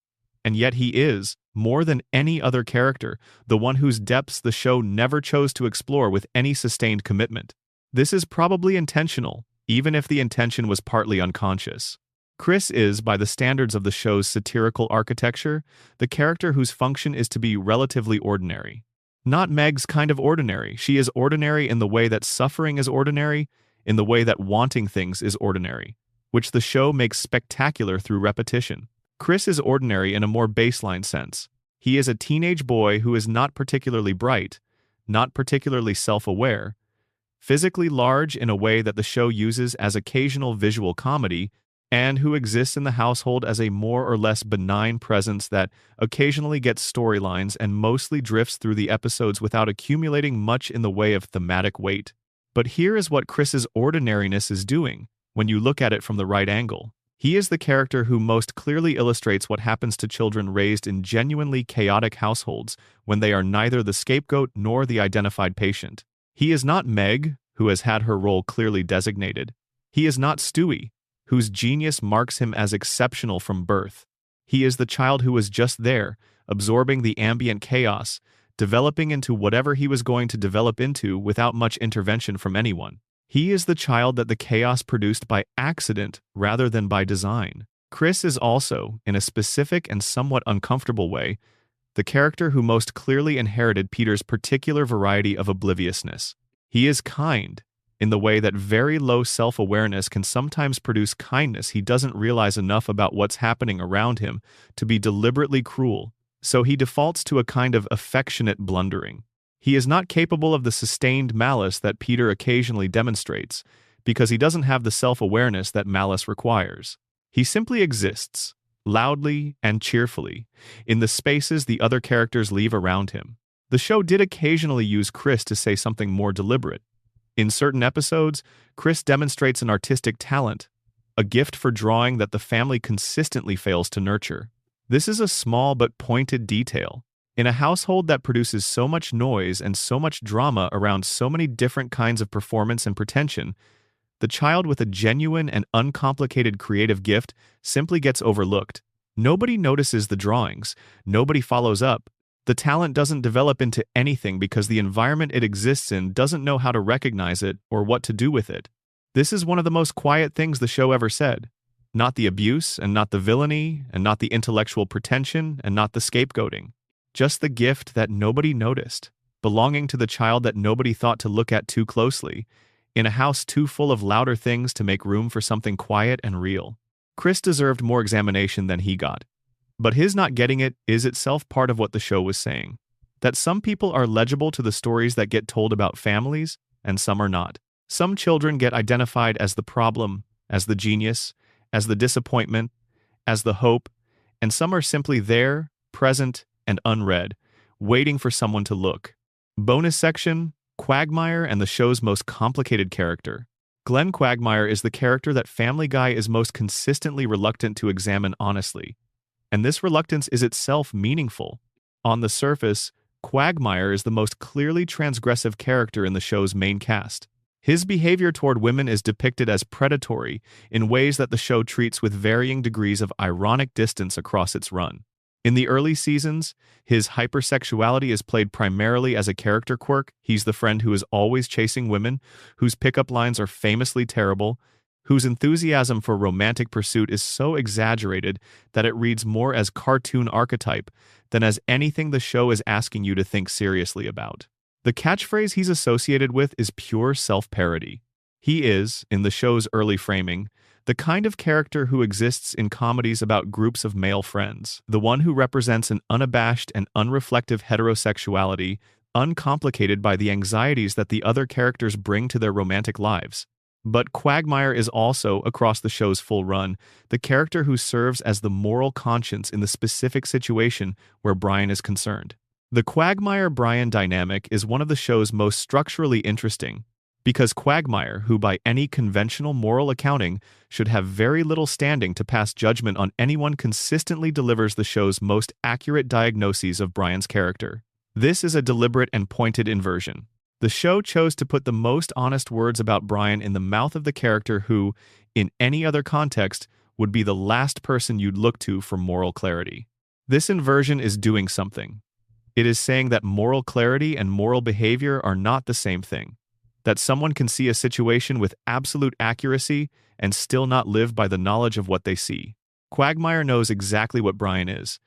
And yet he is, more than any other character, the one whose depths the show never chose to explore with any sustained commitment. This is probably intentional, even if the intention was partly unconscious. Chris is, by the standards of the show's satirical architecture, the character whose function is to be relatively ordinary. Not Meg's kind of ordinary. She is ordinary in the way that suffering is ordinary, in the way that wanting things is ordinary, which the show makes spectacular through repetition. Chris is ordinary in a more baseline sense. He is a teenage boy who is not particularly bright, not particularly self-aware, physically large in a way that the show uses as occasional visual comedy, and who exists in the household as a more or less benign presence that occasionally gets storylines and mostly drifts through the episodes without accumulating much in the way of thematic weight. But here is what Chris's ordinariness is doing, when you look at it from the right angle. He is the character who most clearly illustrates what happens to children raised in genuinely chaotic households when they are neither the scapegoat nor the identified patient. He is not Meg, who has had her role clearly designated. He is not Stewie, whose genius marks him as exceptional from birth. He is the child who was just there, absorbing the ambient chaos, developing into whatever he was going to develop into without much intervention from anyone. He is the child that the chaos produced by accident rather than by design. Chris is also, in a specific and somewhat uncomfortable way, the character who most clearly inherited Peter's particular variety of obliviousness. He is kind, in the way that very low self-awareness can sometimes produce kindness. He doesn't realize enough about what's happening around him to be deliberately cruel, so he defaults to a kind of affectionate blundering. He is not capable of the sustained malice that Peter occasionally demonstrates, because he doesn't have the self-awareness that malice requires. He simply exists, loudly and cheerfully, in the spaces the other characters leave around him. The show did occasionally use Chris to say something more deliberate. In certain episodes, Chris demonstrates an artistic talent, a gift for drawing that the family consistently fails to nurture. This is a small but pointed detail. In a household that produces so much noise and so much drama around so many different kinds of performance and pretension, the child with a genuine and uncomplicated creative gift simply gets overlooked. Nobody notices the drawings, nobody follows up. The talent doesn't develop into anything because the environment it exists in doesn't know how to recognize it or what to do with it. This is one of the most quiet things the show ever said. Not the abuse, and not the villainy, and not the intellectual pretension, and not the scapegoating. Just the gift that nobody noticed, belonging to the child that nobody thought to look at too closely, in a house too full of louder things to make room for something quiet and real. Chris deserved more examination than he got. But his not getting it is itself part of what the show was saying. That some people are legible to the stories that get told about families, and some are not. Some children get identified as the problem, as the genius, as the disappointment, as the hope, and some are simply there, present, and unread, waiting for someone to look. Bonus section, Quagmire and the show's most complicated character. Glenn Quagmire is the character that Family Guy is most consistently reluctant to examine honestly. And this reluctance is itself meaningful. On the surface, Quagmire is the most clearly transgressive character in the show's main cast. His behavior toward women is depicted as predatory in ways that the show treats with varying degrees of ironic distance across its run. In the early seasons, his hypersexuality is played primarily as a character quirk. He's the friend who is always chasing women, whose pickup lines are famously terrible, whose enthusiasm for romantic pursuit is so exaggerated that it reads more as cartoon archetype than as anything the show is asking you to think seriously about. The catchphrase he's associated with is pure self-parody. He is, in the show's early framing, the kind of character who exists in comedies about groups of male friends, the one who represents an unabashed and unreflective heterosexuality, uncomplicated by the anxieties that the other characters bring to their romantic lives. But Quagmire is also, across the show's full run, the character who serves as the moral conscience in the specific situation where Brian is concerned. The Quagmire-Brian dynamic is one of the show's most structurally interesting, because Quagmire, who by any conventional moral accounting should have very little standing to pass judgment on anyone, consistently delivers the show's most accurate diagnoses of Brian's character. This is a deliberate and pointed inversion. The show chose to put the most honest words about Brian in the mouth of the character who, in any other context, would be the last person you'd look to for moral clarity. This inversion is doing something. It is saying that moral clarity and moral behavior are not the same thing. That someone can see a situation with absolute accuracy and still not live by the knowledge of what they see. Quagmire knows exactly what Brian is,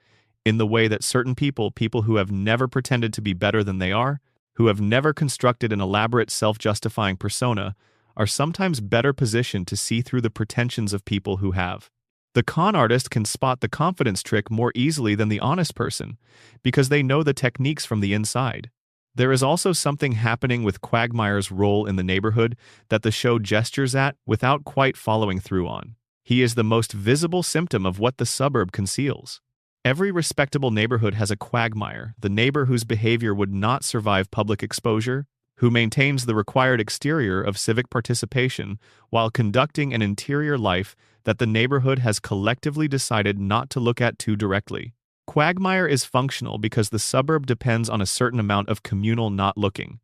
in the way that certain people who have never pretended to be better than they are, who have never constructed an elaborate self-justifying persona, are sometimes better positioned to see through the pretensions of people who have. The con artist can spot the confidence trick more easily than the honest person, because they know the techniques from the inside. There is also something happening with Quagmire's role in the neighborhood that the show gestures at without quite following through on. He is the most visible symptom of what the suburb conceals. Every respectable neighborhood has a Quagmire, the neighbor whose behavior would not survive public exposure, who maintains the required exterior of civic participation while conducting an interior life that the neighborhood has collectively decided not to look at too directly. Quagmire is functional because the suburb depends on a certain amount of communal not looking.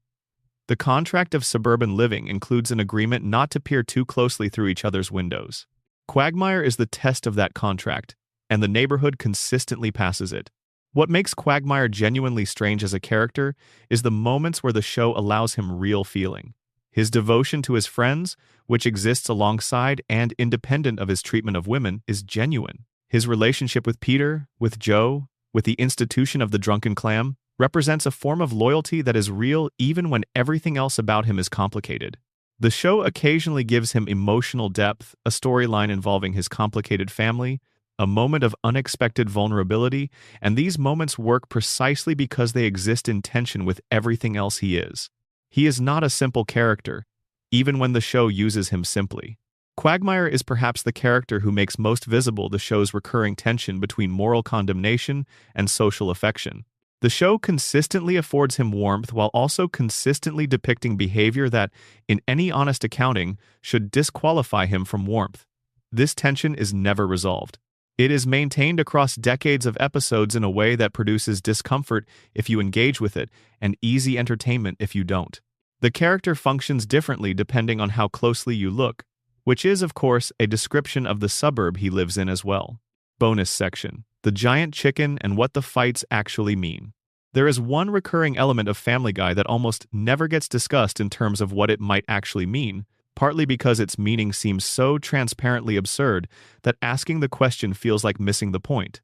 The contract of suburban living includes an agreement not to peer too closely through each other's windows. Quagmire is the test of that contract, and the neighborhood consistently passes it. What makes Quagmire genuinely strange as a character is the moments where the show allows him real feeling. His devotion to his friends, which exists alongside and independent of his treatment of women, is genuine. His relationship with Peter, with Joe, with the institution of the Drunken Clam, represents a form of loyalty that is real even when everything else about him is complicated. The show occasionally gives him emotional depth, a storyline involving his complicated family, a moment of unexpected vulnerability, and these moments work precisely because they exist in tension with everything else he is. He is not a simple character, even when the show uses him simply. Quagmire is perhaps the character who makes most visible the show's recurring tension between moral condemnation and social affection. The show consistently affords him warmth while also consistently depicting behavior that, in any honest accounting, should disqualify him from warmth. This tension is never resolved. It is maintained across decades of episodes in a way that produces discomfort if you engage with it, and easy entertainment if you don't. The character functions differently depending on how closely you look, which is, of course, a description of the suburb he lives in as well. Bonus section: the giant chicken and what the fights actually mean. There is one recurring element of Family Guy that almost never gets discussed in terms of what it might actually mean, partly because its meaning seems so transparently absurd that asking the question feels like missing the point.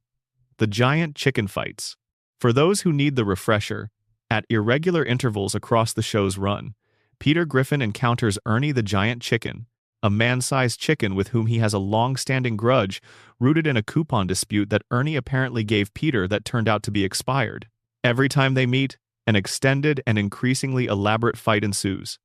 The giant chicken fights. For those who need the refresher, at irregular intervals across the show's run, Peter Griffin encounters Ernie the giant chicken, a man-sized chicken with whom he has a long-standing grudge rooted in a coupon dispute that Ernie apparently gave Peter that turned out to be expired. Every time they meet, an extended and increasingly elaborate fight ensues.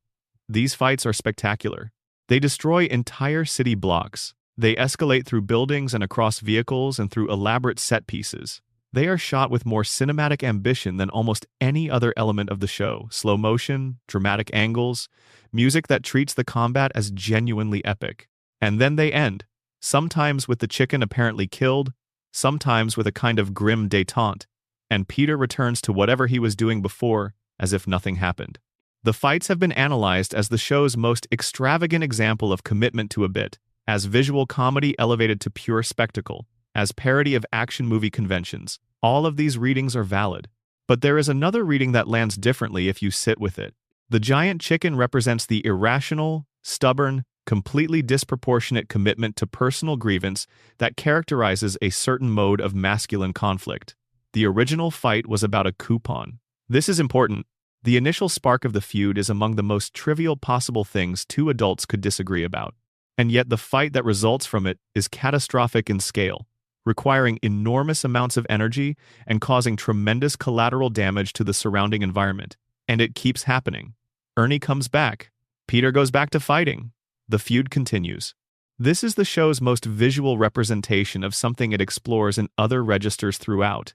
These fights are spectacular. They destroy entire city blocks. They escalate through buildings and across vehicles and through elaborate set pieces. They are shot with more cinematic ambition than almost any other element of the show: slow motion, dramatic angles, music that treats the combat as genuinely epic. And then they end, sometimes with the chicken apparently killed, sometimes with a kind of grim détente, and Peter returns to whatever he was doing before, as if nothing happened. The fights have been analyzed as the show's most extravagant example of commitment to a bit, as visual comedy elevated to pure spectacle, as parody of action movie conventions. All of these readings are valid. But there is another reading that lands differently if you sit with it. The giant chicken represents the irrational, stubborn, completely disproportionate commitment to personal grievance that characterizes a certain mode of masculine conflict. The original fight was about a coupon. This is important. The initial spark of the feud is among the most trivial possible things two adults could disagree about. And yet the fight that results from it is catastrophic in scale, requiring enormous amounts of energy and causing tremendous collateral damage to the surrounding environment. And it keeps happening. Ernie comes back. Peter goes back to fighting. The feud continues. This is the show's most visual representation of something it explores in other registers throughout: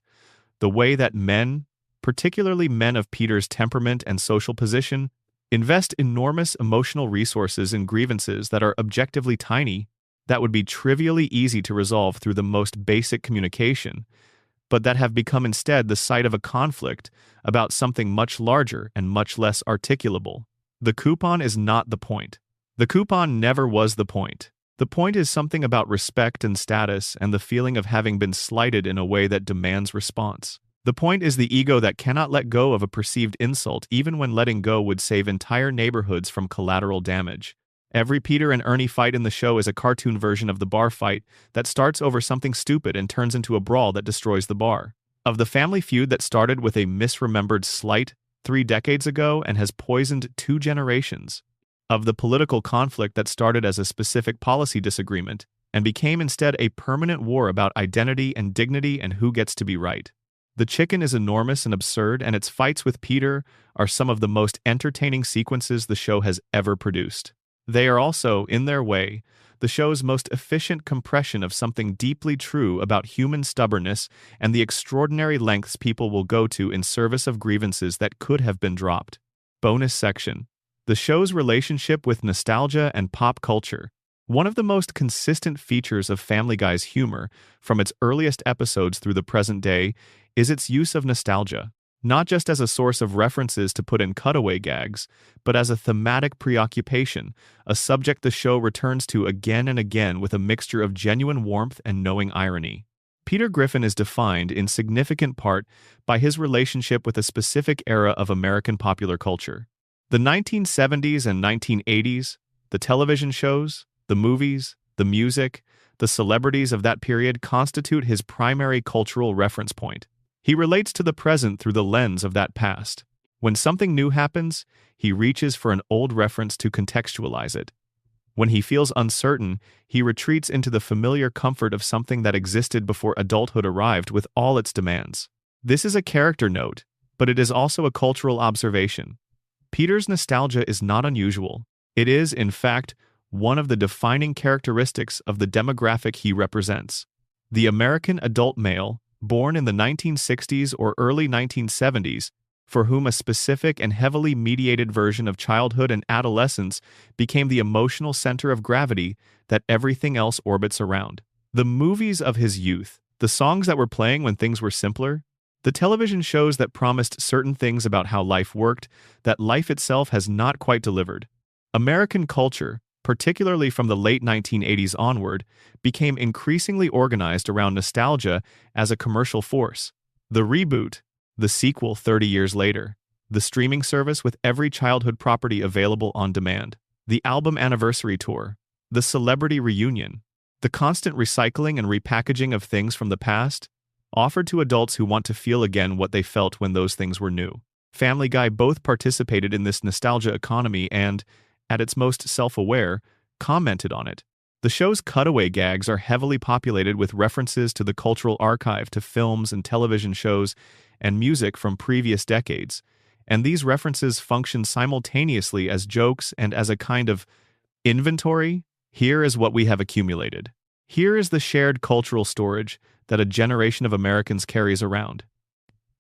the way that men, particularly men of Peter's temperament and social position, invest enormous emotional resources in grievances that are objectively tiny, that would be trivially easy to resolve through the most basic communication, but that have become instead the site of a conflict about something much larger and much less articulable. The coupon is not the point. The coupon never was the point. The point is something about respect and status and the feeling of having been slighted in a way that demands response. The point is the ego that cannot let go of a perceived insult even when letting go would save entire neighborhoods from collateral damage. Every Peter and Ernie fight in the show is a cartoon version of the bar fight that starts over something stupid and turns into a brawl that destroys the bar. Of the family feud that started with a misremembered slight 3 decades ago and has poisoned 2 generations. Of the political conflict that started as a specific policy disagreement and became instead a permanent war about identity and dignity and who gets to be right. The chicken is enormous and absurd, and its fights with Peter are some of the most entertaining sequences the show has ever produced. They are also, in their way, the show's most efficient compression of something deeply true about human stubbornness and the extraordinary lengths people will go to in service of grievances that could have been dropped. Bonus section. The show's relationship with nostalgia and pop culture. One of the most consistent features of Family Guy's humor, from its earliest episodes through the present day, is its use of nostalgia. Not just as a source of references to put in cutaway gags, but as a thematic preoccupation, a subject the show returns to again and again with a mixture of genuine warmth and knowing irony. Peter Griffin is defined in significant part by his relationship with a specific era of American popular culture. The 1970s and 1980s, the television shows, the movies, the music, the celebrities of that period constitute his primary cultural reference point. He relates to the present through the lens of that past. When something new happens, he reaches for an old reference to contextualize it. When he feels uncertain, he retreats into the familiar comfort of something that existed before adulthood arrived with all its demands. This is a character note, but it is also a cultural observation. Peter's nostalgia is not unusual. It is, in fact, one of the defining characteristics of the demographic he represents. The American adult male, born in the 1960s or early 1970s, for whom a specific and heavily mediated version of childhood and adolescence became the emotional center of gravity that everything else orbits around. The movies of his youth, the songs that were playing when things were simpler, the television shows that promised certain things about how life worked that life itself has not quite delivered. American culture, particularly from the late 1980s onward, became increasingly organized around nostalgia as a commercial force. The reboot, the sequel 30 years later, the streaming service with every childhood property available on demand, the album anniversary tour, the celebrity reunion, the constant recycling and repackaging of things from the past, offered to adults who want to feel again what they felt when those things were new. Family Guy both participated in this nostalgia economy and, at its most self-aware, commented on it. The show's cutaway gags are heavily populated with references to the cultural archive, to films and television shows and music from previous decades, and these references function simultaneously as jokes and as a kind of inventory. Here is what we have accumulated. Here is the shared cultural storage that a generation of Americans carries around.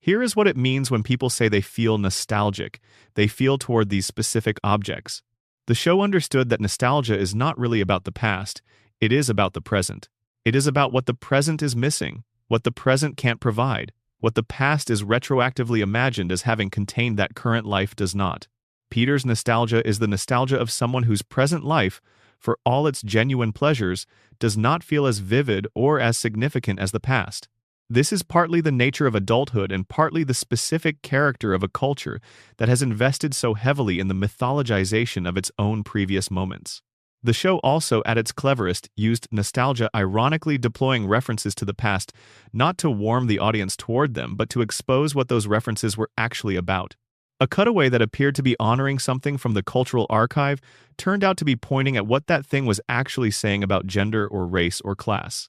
Here is what it means when people say they feel nostalgic. They feel toward these specific objects. The show understood that nostalgia is not really about the past, it is about the present. It is about what the present is missing, what the present can't provide, what the past is retroactively imagined as having contained that current life does not. Peter's nostalgia is the nostalgia of someone whose present life, for all its genuine pleasures, does not feel as vivid or as significant as the past. This is partly the nature of adulthood and partly the specific character of a culture that has invested so heavily in the mythologization of its own previous moments. The show also, at its cleverest, used nostalgia, ironically deploying references to the past, not to warm the audience toward them, but to expose what those references were actually about. A cutaway that appeared to be honoring something from the cultural archive turned out to be pointing at what that thing was actually saying about gender or race or class.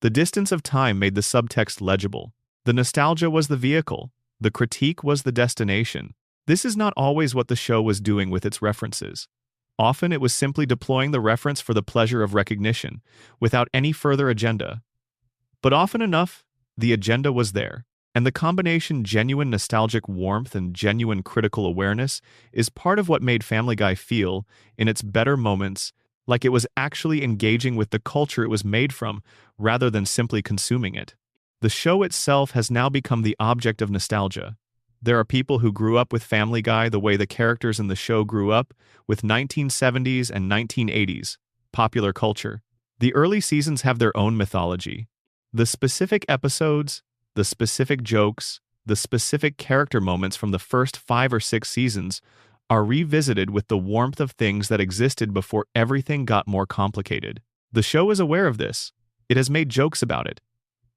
The distance of time made the subtext legible. The nostalgia was the vehicle. The critique was the destination. This is not always what the show was doing with its references. Often it was simply deploying the reference for the pleasure of recognition, without any further agenda. But often enough, the agenda was there. And the combination genuine nostalgic warmth and genuine critical awareness is part of what made Family Guy feel, in its better moments, like it was actually engaging with the culture it was made from, rather than simply consuming it. The show itself has now become the object of nostalgia. There are people who grew up with Family Guy the way the characters in the show grew up, with 1970s and 1980s popular culture. The early seasons have their own mythology. The specific episodes, the specific jokes, the specific character moments from the first 5 or 6 seasons are revisited with the warmth of things that existed before everything got more complicated. The show is aware of this. It has made jokes about it.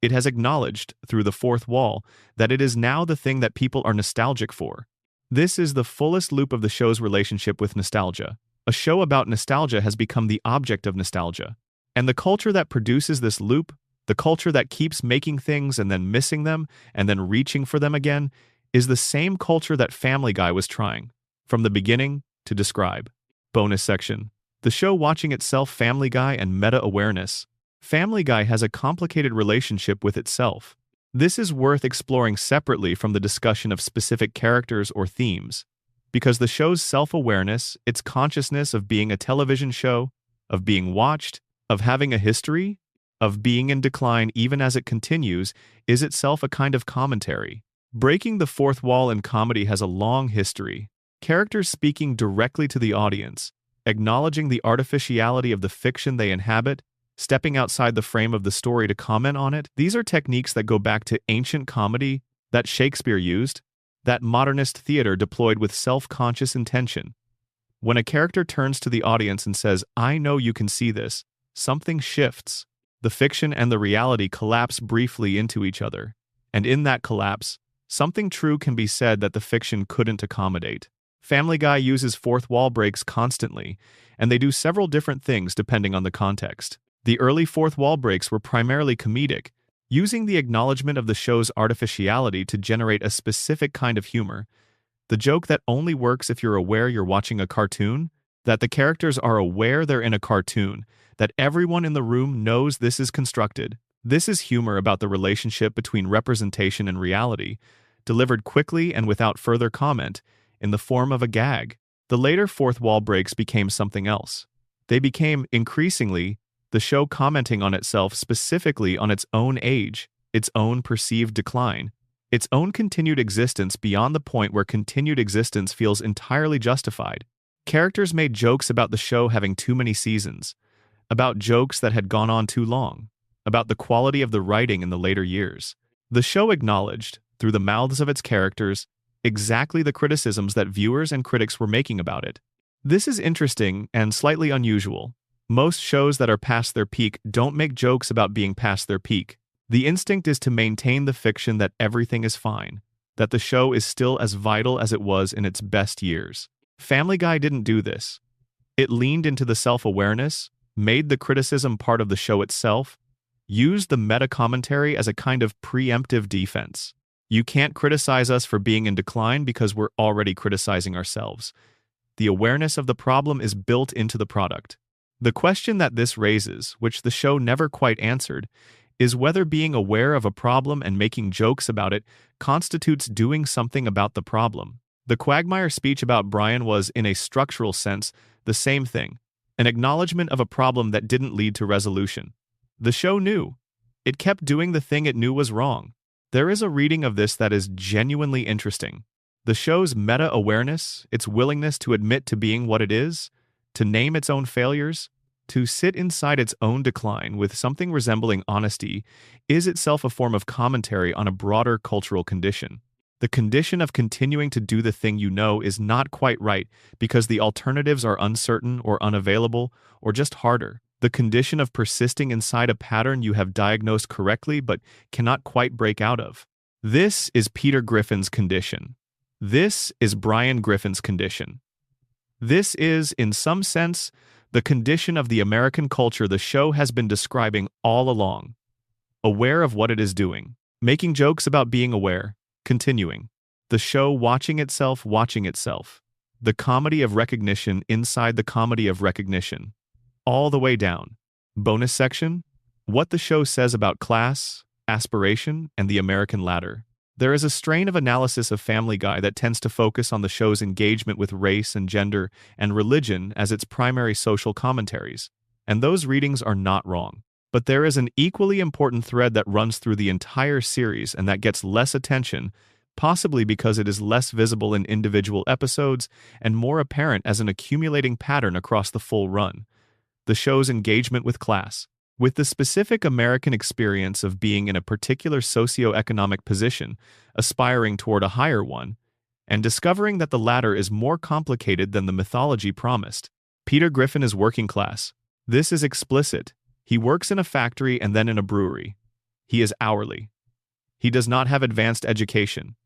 It has acknowledged, through the fourth wall, that it is now the thing that people are nostalgic for. This is the fullest loop of the show's relationship with nostalgia. A show about nostalgia has become the object of nostalgia. And the culture that produces this loop, the culture that keeps making things and then missing them and then reaching for them again, is the same culture that Family Guy was trying, from the beginning, to describe. Bonus section. The show watching itself, Family Guy, and meta-awareness. Family Guy has a complicated relationship with itself. This is worth exploring separately from the discussion of specific characters or themes, because the show's self-awareness, its consciousness of being a television show, of being watched, of having a history, of being in decline even as it continues, is itself a kind of commentary. Breaking the fourth wall in comedy has a long history. Characters speaking directly to the audience, acknowledging the artificiality of the fiction they inhabit, stepping outside the frame of the story to comment on it. These are techniques that go back to ancient comedy that Shakespeare used, that modernist theater deployed with self-conscious intention. When a character turns to the audience and says, "I know you can see this," something shifts. The fiction and the reality collapse briefly into each other. And in that collapse, something true can be said that the fiction couldn't accommodate. Family Guy uses fourth wall breaks constantly, and they do several different things depending on the context. The early fourth wall breaks were primarily comedic, using the acknowledgement of the show's artificiality to generate a specific kind of humor. The joke that only works if you're aware you're watching a cartoon, that the characters are aware they're in a cartoon, that everyone in the room knows this is constructed. This is humor about the relationship between representation and reality, delivered quickly and without further comment, in the form of a gag. The later fourth wall breaks became something else. They became, increasingly, the show commenting on itself, specifically on its own age, its own perceived decline, its own continued existence beyond the point where continued existence feels entirely justified. Characters made jokes about the show having too many seasons, about jokes that had gone on too long, about the quality of the writing in the later years. The show acknowledged, through the mouths of its characters, exactly the criticisms that viewers and critics were making about it. This is interesting and slightly unusual. Most shows that are past their peak don't make jokes about being past their peak. The instinct is to maintain the fiction that everything is fine, that the show is still as vital as it was in its best years. Family Guy didn't do this. It leaned into the self-awareness, made the criticism part of the show itself, used the meta-commentary as a kind of preemptive defense. You can't criticize us for being in decline because we're already criticizing ourselves. The awareness of the problem is built into the product. The question that this raises, which the show never quite answered, is whether being aware of a problem and making jokes about it constitutes doing something about the problem. The Quagmire speech about Brian was, in a structural sense, the same thing, an acknowledgement of a problem that didn't lead to resolution. The show knew. It kept doing the thing it knew was wrong. There is a reading of this that is genuinely interesting. The show's meta-awareness, its willingness to admit to being what it is, to name its own failures, to sit inside its own decline with something resembling honesty, is itself a form of commentary on a broader cultural condition. The condition of continuing to do the thing you know is not quite right because the alternatives are uncertain or unavailable or just harder. The condition of persisting inside a pattern you have diagnosed correctly but cannot quite break out of. This is Peter Griffin's condition. This is Brian Griffin's condition. This is, in some sense, the condition of the American culture the show has been describing all along. Aware of what it is doing, making jokes about being aware, continuing. The show watching itself. The comedy of recognition inside the comedy of recognition. All the way down. Bonus section: what the show says about class, aspiration, and the American ladder. There is a strain of analysis of Family Guy that tends to focus on the show's engagement with race and gender and religion as its primary social commentaries, and those readings are not wrong. But there is an equally important thread that runs through the entire series and that gets less attention, possibly because it is less visible in individual episodes and more apparent as an accumulating pattern across the full run. The show's engagement with class. With the specific American experience of being in a particular socioeconomic position, aspiring toward a higher one, and discovering that the latter is more complicated than the mythology promised. Peter Griffin is working class. This is explicit. He works in a factory and then in a brewery. He is hourly. He does not have advanced education.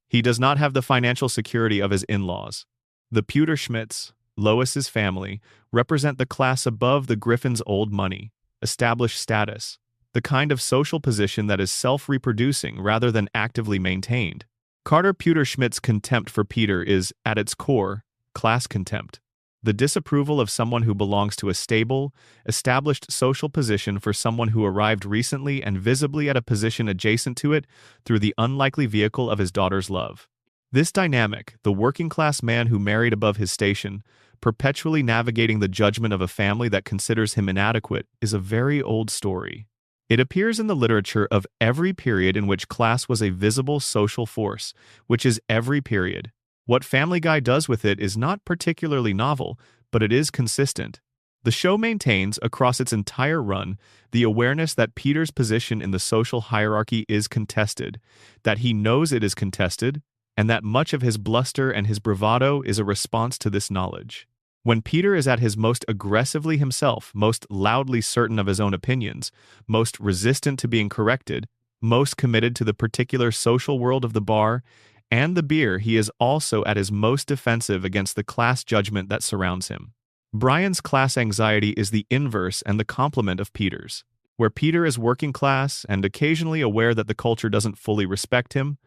He does not have the financial security of his in-laws. The Pewter Schmidts, Lois's family, represent the class above the Griffin's old money. established status, the kind of social position that is self-reproducing rather than actively maintained. Carter Pewter-Schmidt's contempt for Peter is, at its core, class contempt. The disapproval of someone who belongs to a stable, established social position for someone who arrived recently and visibly at a position adjacent to it through the unlikely vehicle of his daughter's love. This dynamic, the working-class man who married above his station, perpetually navigating the judgment of a family that considers him inadequate, is a very old story. It appears in the literature of every period in which class was a visible social force, which is every period. What Family Guy does with it is not particularly novel, but it is consistent. The show maintains, across its entire run, the awareness that Peter's position in the social hierarchy is contested, that he knows it is contested, and that much of his bluster and his bravado is a response to this knowledge. When Peter is at his most aggressively himself, most loudly certain of his own opinions, most resistant to being corrected, most committed to the particular social world of the bar and the beer, he is also at his most defensive against the class judgment that surrounds him. Brian's class anxiety is the inverse and the complement of Peter's. Where Peter is working class and occasionally aware that the culture doesn't fully respect him,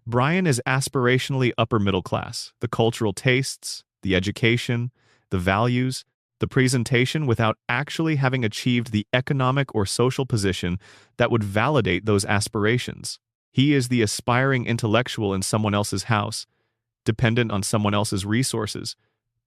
Brian is aspirationally upper middle class, the cultural tastes, the education, the values, the presentation without actually having achieved the economic or social position that would validate those aspirations. He is the aspiring intellectual in someone else's house, dependent on someone else's resources,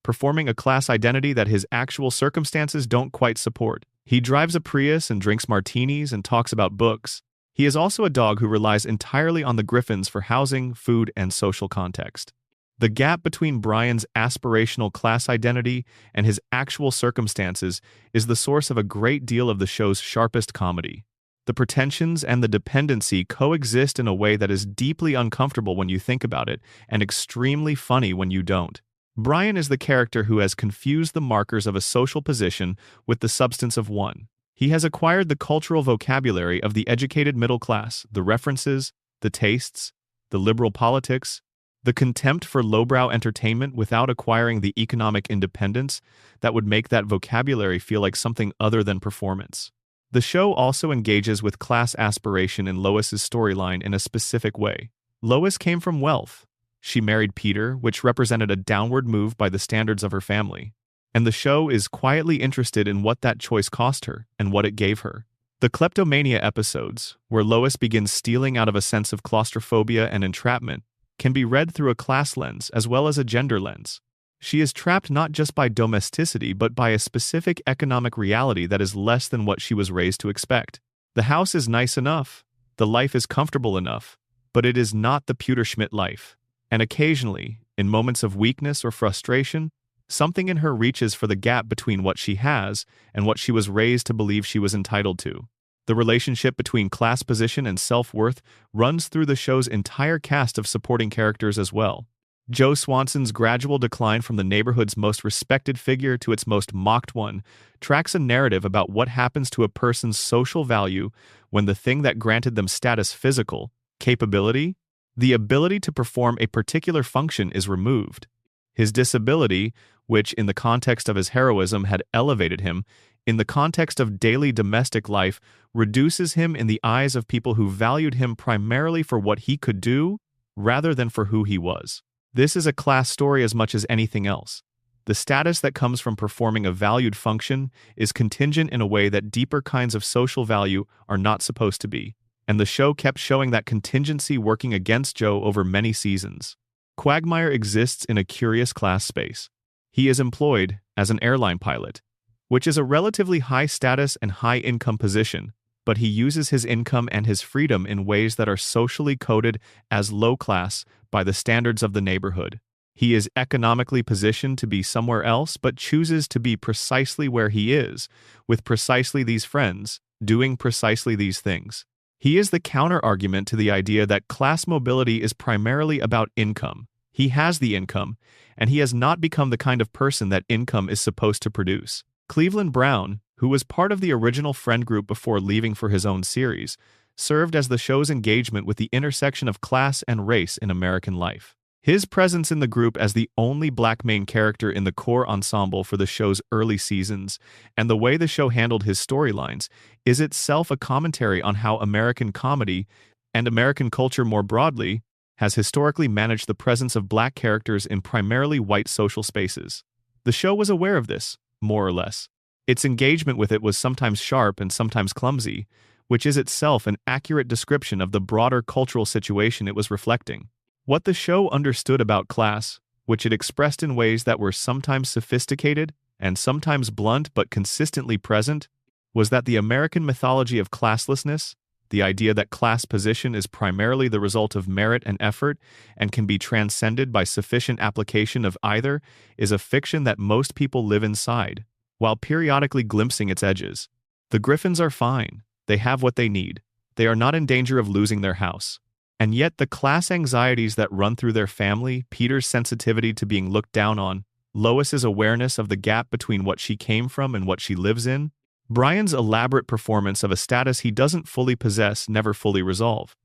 performing a class identity that his actual circumstances don't quite support. He drives a Prius and drinks martinis and talks about books. He is also a dog who relies entirely on the Griffins for housing, food, and social context. The gap between Brian's aspirational class identity and his actual circumstances is the source of a great deal of the show's sharpest comedy. The pretensions and the dependency coexist in a way that is deeply uncomfortable when you think about it and extremely funny when you don't. Brian is the character who has confused the markers of a social position with the substance of one. He has acquired the cultural vocabulary of the educated middle class, the references, the tastes, the liberal politics, the contempt for lowbrow entertainment without acquiring the economic independence that would make that vocabulary feel like something other than performance. The show also engages with class aspiration in Lois's storyline in a specific way. Lois came from wealth. She married Peter, which represented a downward move by the standards of her family. And the show is quietly interested in what that choice cost her and what it gave her. The kleptomania episodes, where Lois begins stealing out of a sense of claustrophobia and entrapment, can be read through a class lens as well as a gender lens. She is trapped not just by domesticity but by a specific economic reality that is less than what she was raised to expect. The house is nice enough, the life is comfortable enough, but it is not the Pewter-Schmidt life. And occasionally, in moments of weakness or frustration, something in her reaches for the gap between what she has and what she was raised to believe she was entitled to. The relationship between class position and self-worth runs through the show's entire cast of supporting characters as well. Joe Swanson's gradual decline from the neighborhood's most respected figure to its most mocked one tracks a narrative about what happens to a person's social value when the thing that granted them status, physical capability, the ability to perform a particular function, is removed. His disability, which in the context of his heroism had elevated him, in the context of daily domestic life, reduces him in the eyes of people who valued him primarily for what he could do rather than for who he was. This is a class story as much as anything else. The status that comes from performing a valued function is contingent in a way that deeper kinds of social value are not supposed to be, and the show kept showing that contingency working against Joe over many seasons. Quagmire exists in a curious class space. He is employed as an airline pilot, which is a relatively high status and high income position, but he uses his income and his freedom in ways that are socially coded as low class by the standards of the neighborhood. He is economically positioned to be somewhere else, but chooses to be precisely where he is, with precisely these friends, doing precisely these things. He is the counter-argument to the idea that class mobility is primarily about income. He has the income, and he has not become the kind of person that income is supposed to produce. Cleveland Brown, who was part of the original friend group before leaving for his own series, served as the show's engagement with the intersection of class and race in American life. His presence in the group as the only black main character in the core ensemble for the show's early seasons, and the way the show handled his storylines, is itself a commentary on how American comedy, and American culture more broadly, has historically managed the presence of black characters in primarily white social spaces. The show was aware of this, more or less. Its engagement with it was sometimes sharp and sometimes clumsy, which is itself an accurate description of the broader cultural situation it was reflecting. What the show understood about class, which it expressed in ways that were sometimes sophisticated and sometimes blunt but consistently present, was that the American mythology of classlessness, the idea that class position is primarily the result of merit and effort and can be transcended by sufficient application of either, is a fiction that most people live inside, while periodically glimpsing its edges. The Griffins are fine. They have what they need. They are not in danger of losing their house. And yet the class anxieties that run through their family, Peter's sensitivity to being looked down on, Lois's awareness of the gap between what she came from and what she lives in, Brian's elaborate performance of a status he doesn't fully possess never fully resolve.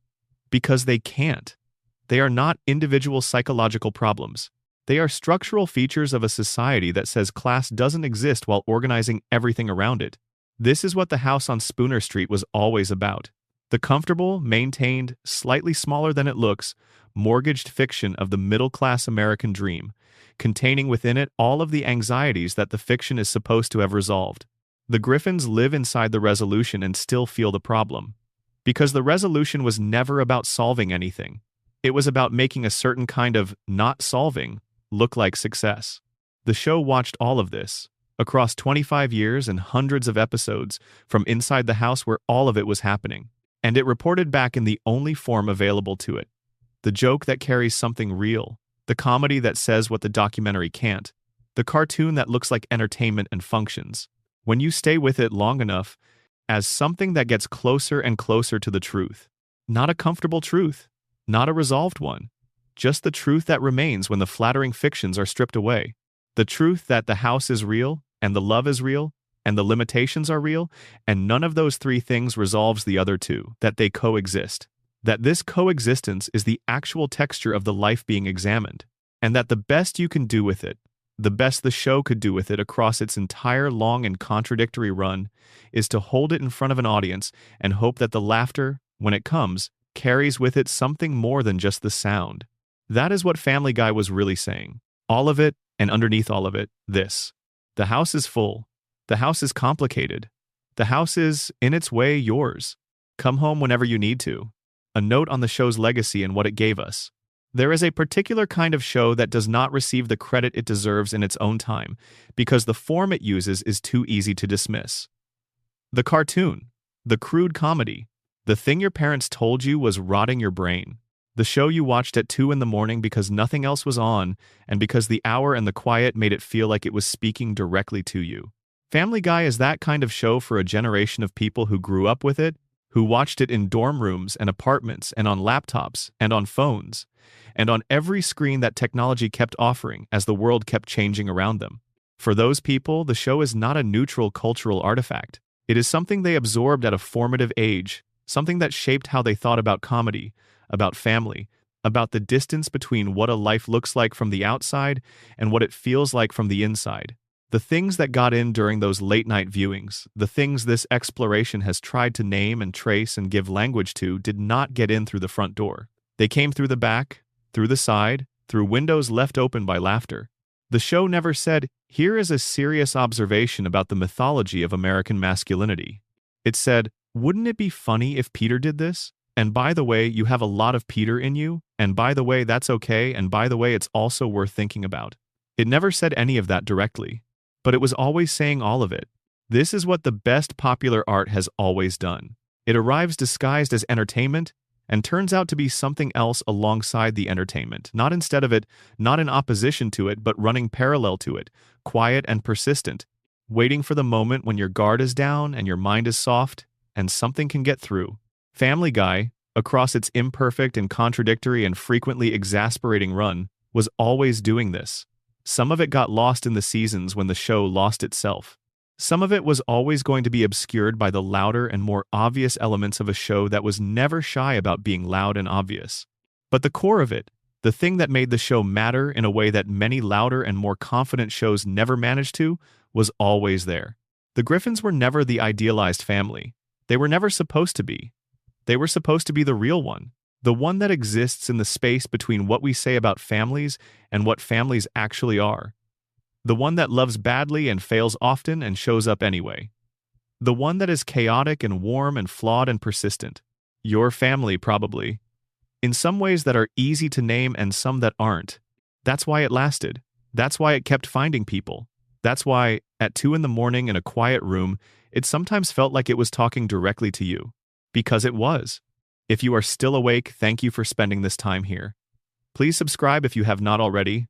Because they can't. They are not individual psychological problems. They are structural features of a society that says class doesn't exist while organizing everything around it. This is what the house on Spooner Street was always about. The comfortable, maintained, slightly smaller than it looks, mortgaged fiction of the middle-class American dream, containing within it all of the anxieties that the fiction is supposed to have resolved. The Griffins live inside the resolution and still feel the problem. Because the resolution was never about solving anything. It was about making a certain kind of not solving look like success. The show watched all of this, across 25 years and hundreds of episodes, from inside the house where all of it was happening. And it reported back in the only form available to it. The joke that carries something real, the comedy that says what the documentary can't, the cartoon that looks like entertainment and functions. When you stay with it long enough, as something that gets closer and closer to the truth. Not a comfortable truth, not a resolved one, just the truth that remains when the flattering fictions are stripped away. The truth that the house is real, and the love is real, and the limitations are real, and none of those three things resolves the other two, that they coexist. That this coexistence is the actual texture of the life being examined, and that the best you can do with it, the best the show could do with it across its entire long and contradictory run, is to hold it in front of an audience and hope that the laughter, when it comes, carries with it something more than just the sound. That is what Family Guy was really saying. All of it, and underneath all of it, this. The house is full. The house is complicated. The house is, in its way, yours. Come home whenever you need to. A note on the show's legacy and what it gave us. There is a particular kind of show that does not receive the credit it deserves in its own time, because the form it uses is too easy to dismiss. The cartoon. The crude comedy. The thing your parents told you was rotting your brain. The show you watched at 2 in the morning because nothing else was on, and because the hour and the quiet made it feel like it was speaking directly to you. Family Guy is that kind of show for a generation of people who grew up with it, who watched it in dorm rooms and apartments and on laptops and on phones, and on every screen that technology kept offering as the world kept changing around them. For those people, the show is not a neutral cultural artifact. It is something they absorbed at a formative age, something that shaped how they thought about comedy, about family, about the distance between what a life looks like from the outside and what it feels like from the inside. The things that got in during those late-night viewings, the things this exploration has tried to name and trace and give language to, did not get in through the front door. They came through the back, through the side, through windows left open by laughter. The show never said, "Here is a serious observation about the mythology of American masculinity." It said, "Wouldn't it be funny if Peter did this? And by the way, you have a lot of Peter in you, and by the way, that's okay, and by the way, it's also worth thinking about." It never said any of that directly. But it was always saying all of it. This is what the best popular art has always done. It arrives disguised as entertainment and turns out to be something else alongside the entertainment, not instead of it, not in opposition to it, but running parallel to it, quiet and persistent, waiting for the moment when your guard is down and your mind is soft and something can get through. Family Guy, across its imperfect and contradictory and frequently exasperating run, was always doing this. Some of it got lost in the seasons when the show lost itself. Some of it was always going to be obscured by the louder and more obvious elements of a show that was never shy about being loud and obvious. But the core of it, The thing that made the show matter in a way that many louder and more confident shows never managed to was always there. The Griffins were never the idealized family. They were never supposed to be. They were supposed to be the real one. The one that exists in the space between what we say about families and what families actually are. The one that loves badly and fails often and shows up anyway. The one that is chaotic and warm and flawed and persistent. Your family, probably. In some ways that are easy to name and some that aren't. That's why it lasted. That's why it kept finding people. That's why, at 2 a.m. in a quiet room, it sometimes felt like it was talking directly to you. Because it was. If you are still awake, thank you for spending this time here. Please subscribe if you have not already.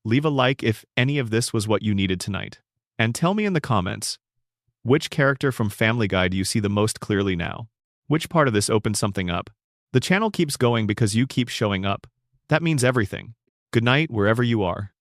Leave a like if any of this was what you needed tonight. And tell me in the comments, which character from Family Guy do you see the most clearly now? Which part of this opened something up? The channel keeps going because you keep showing up. That means everything. Good night, wherever you are.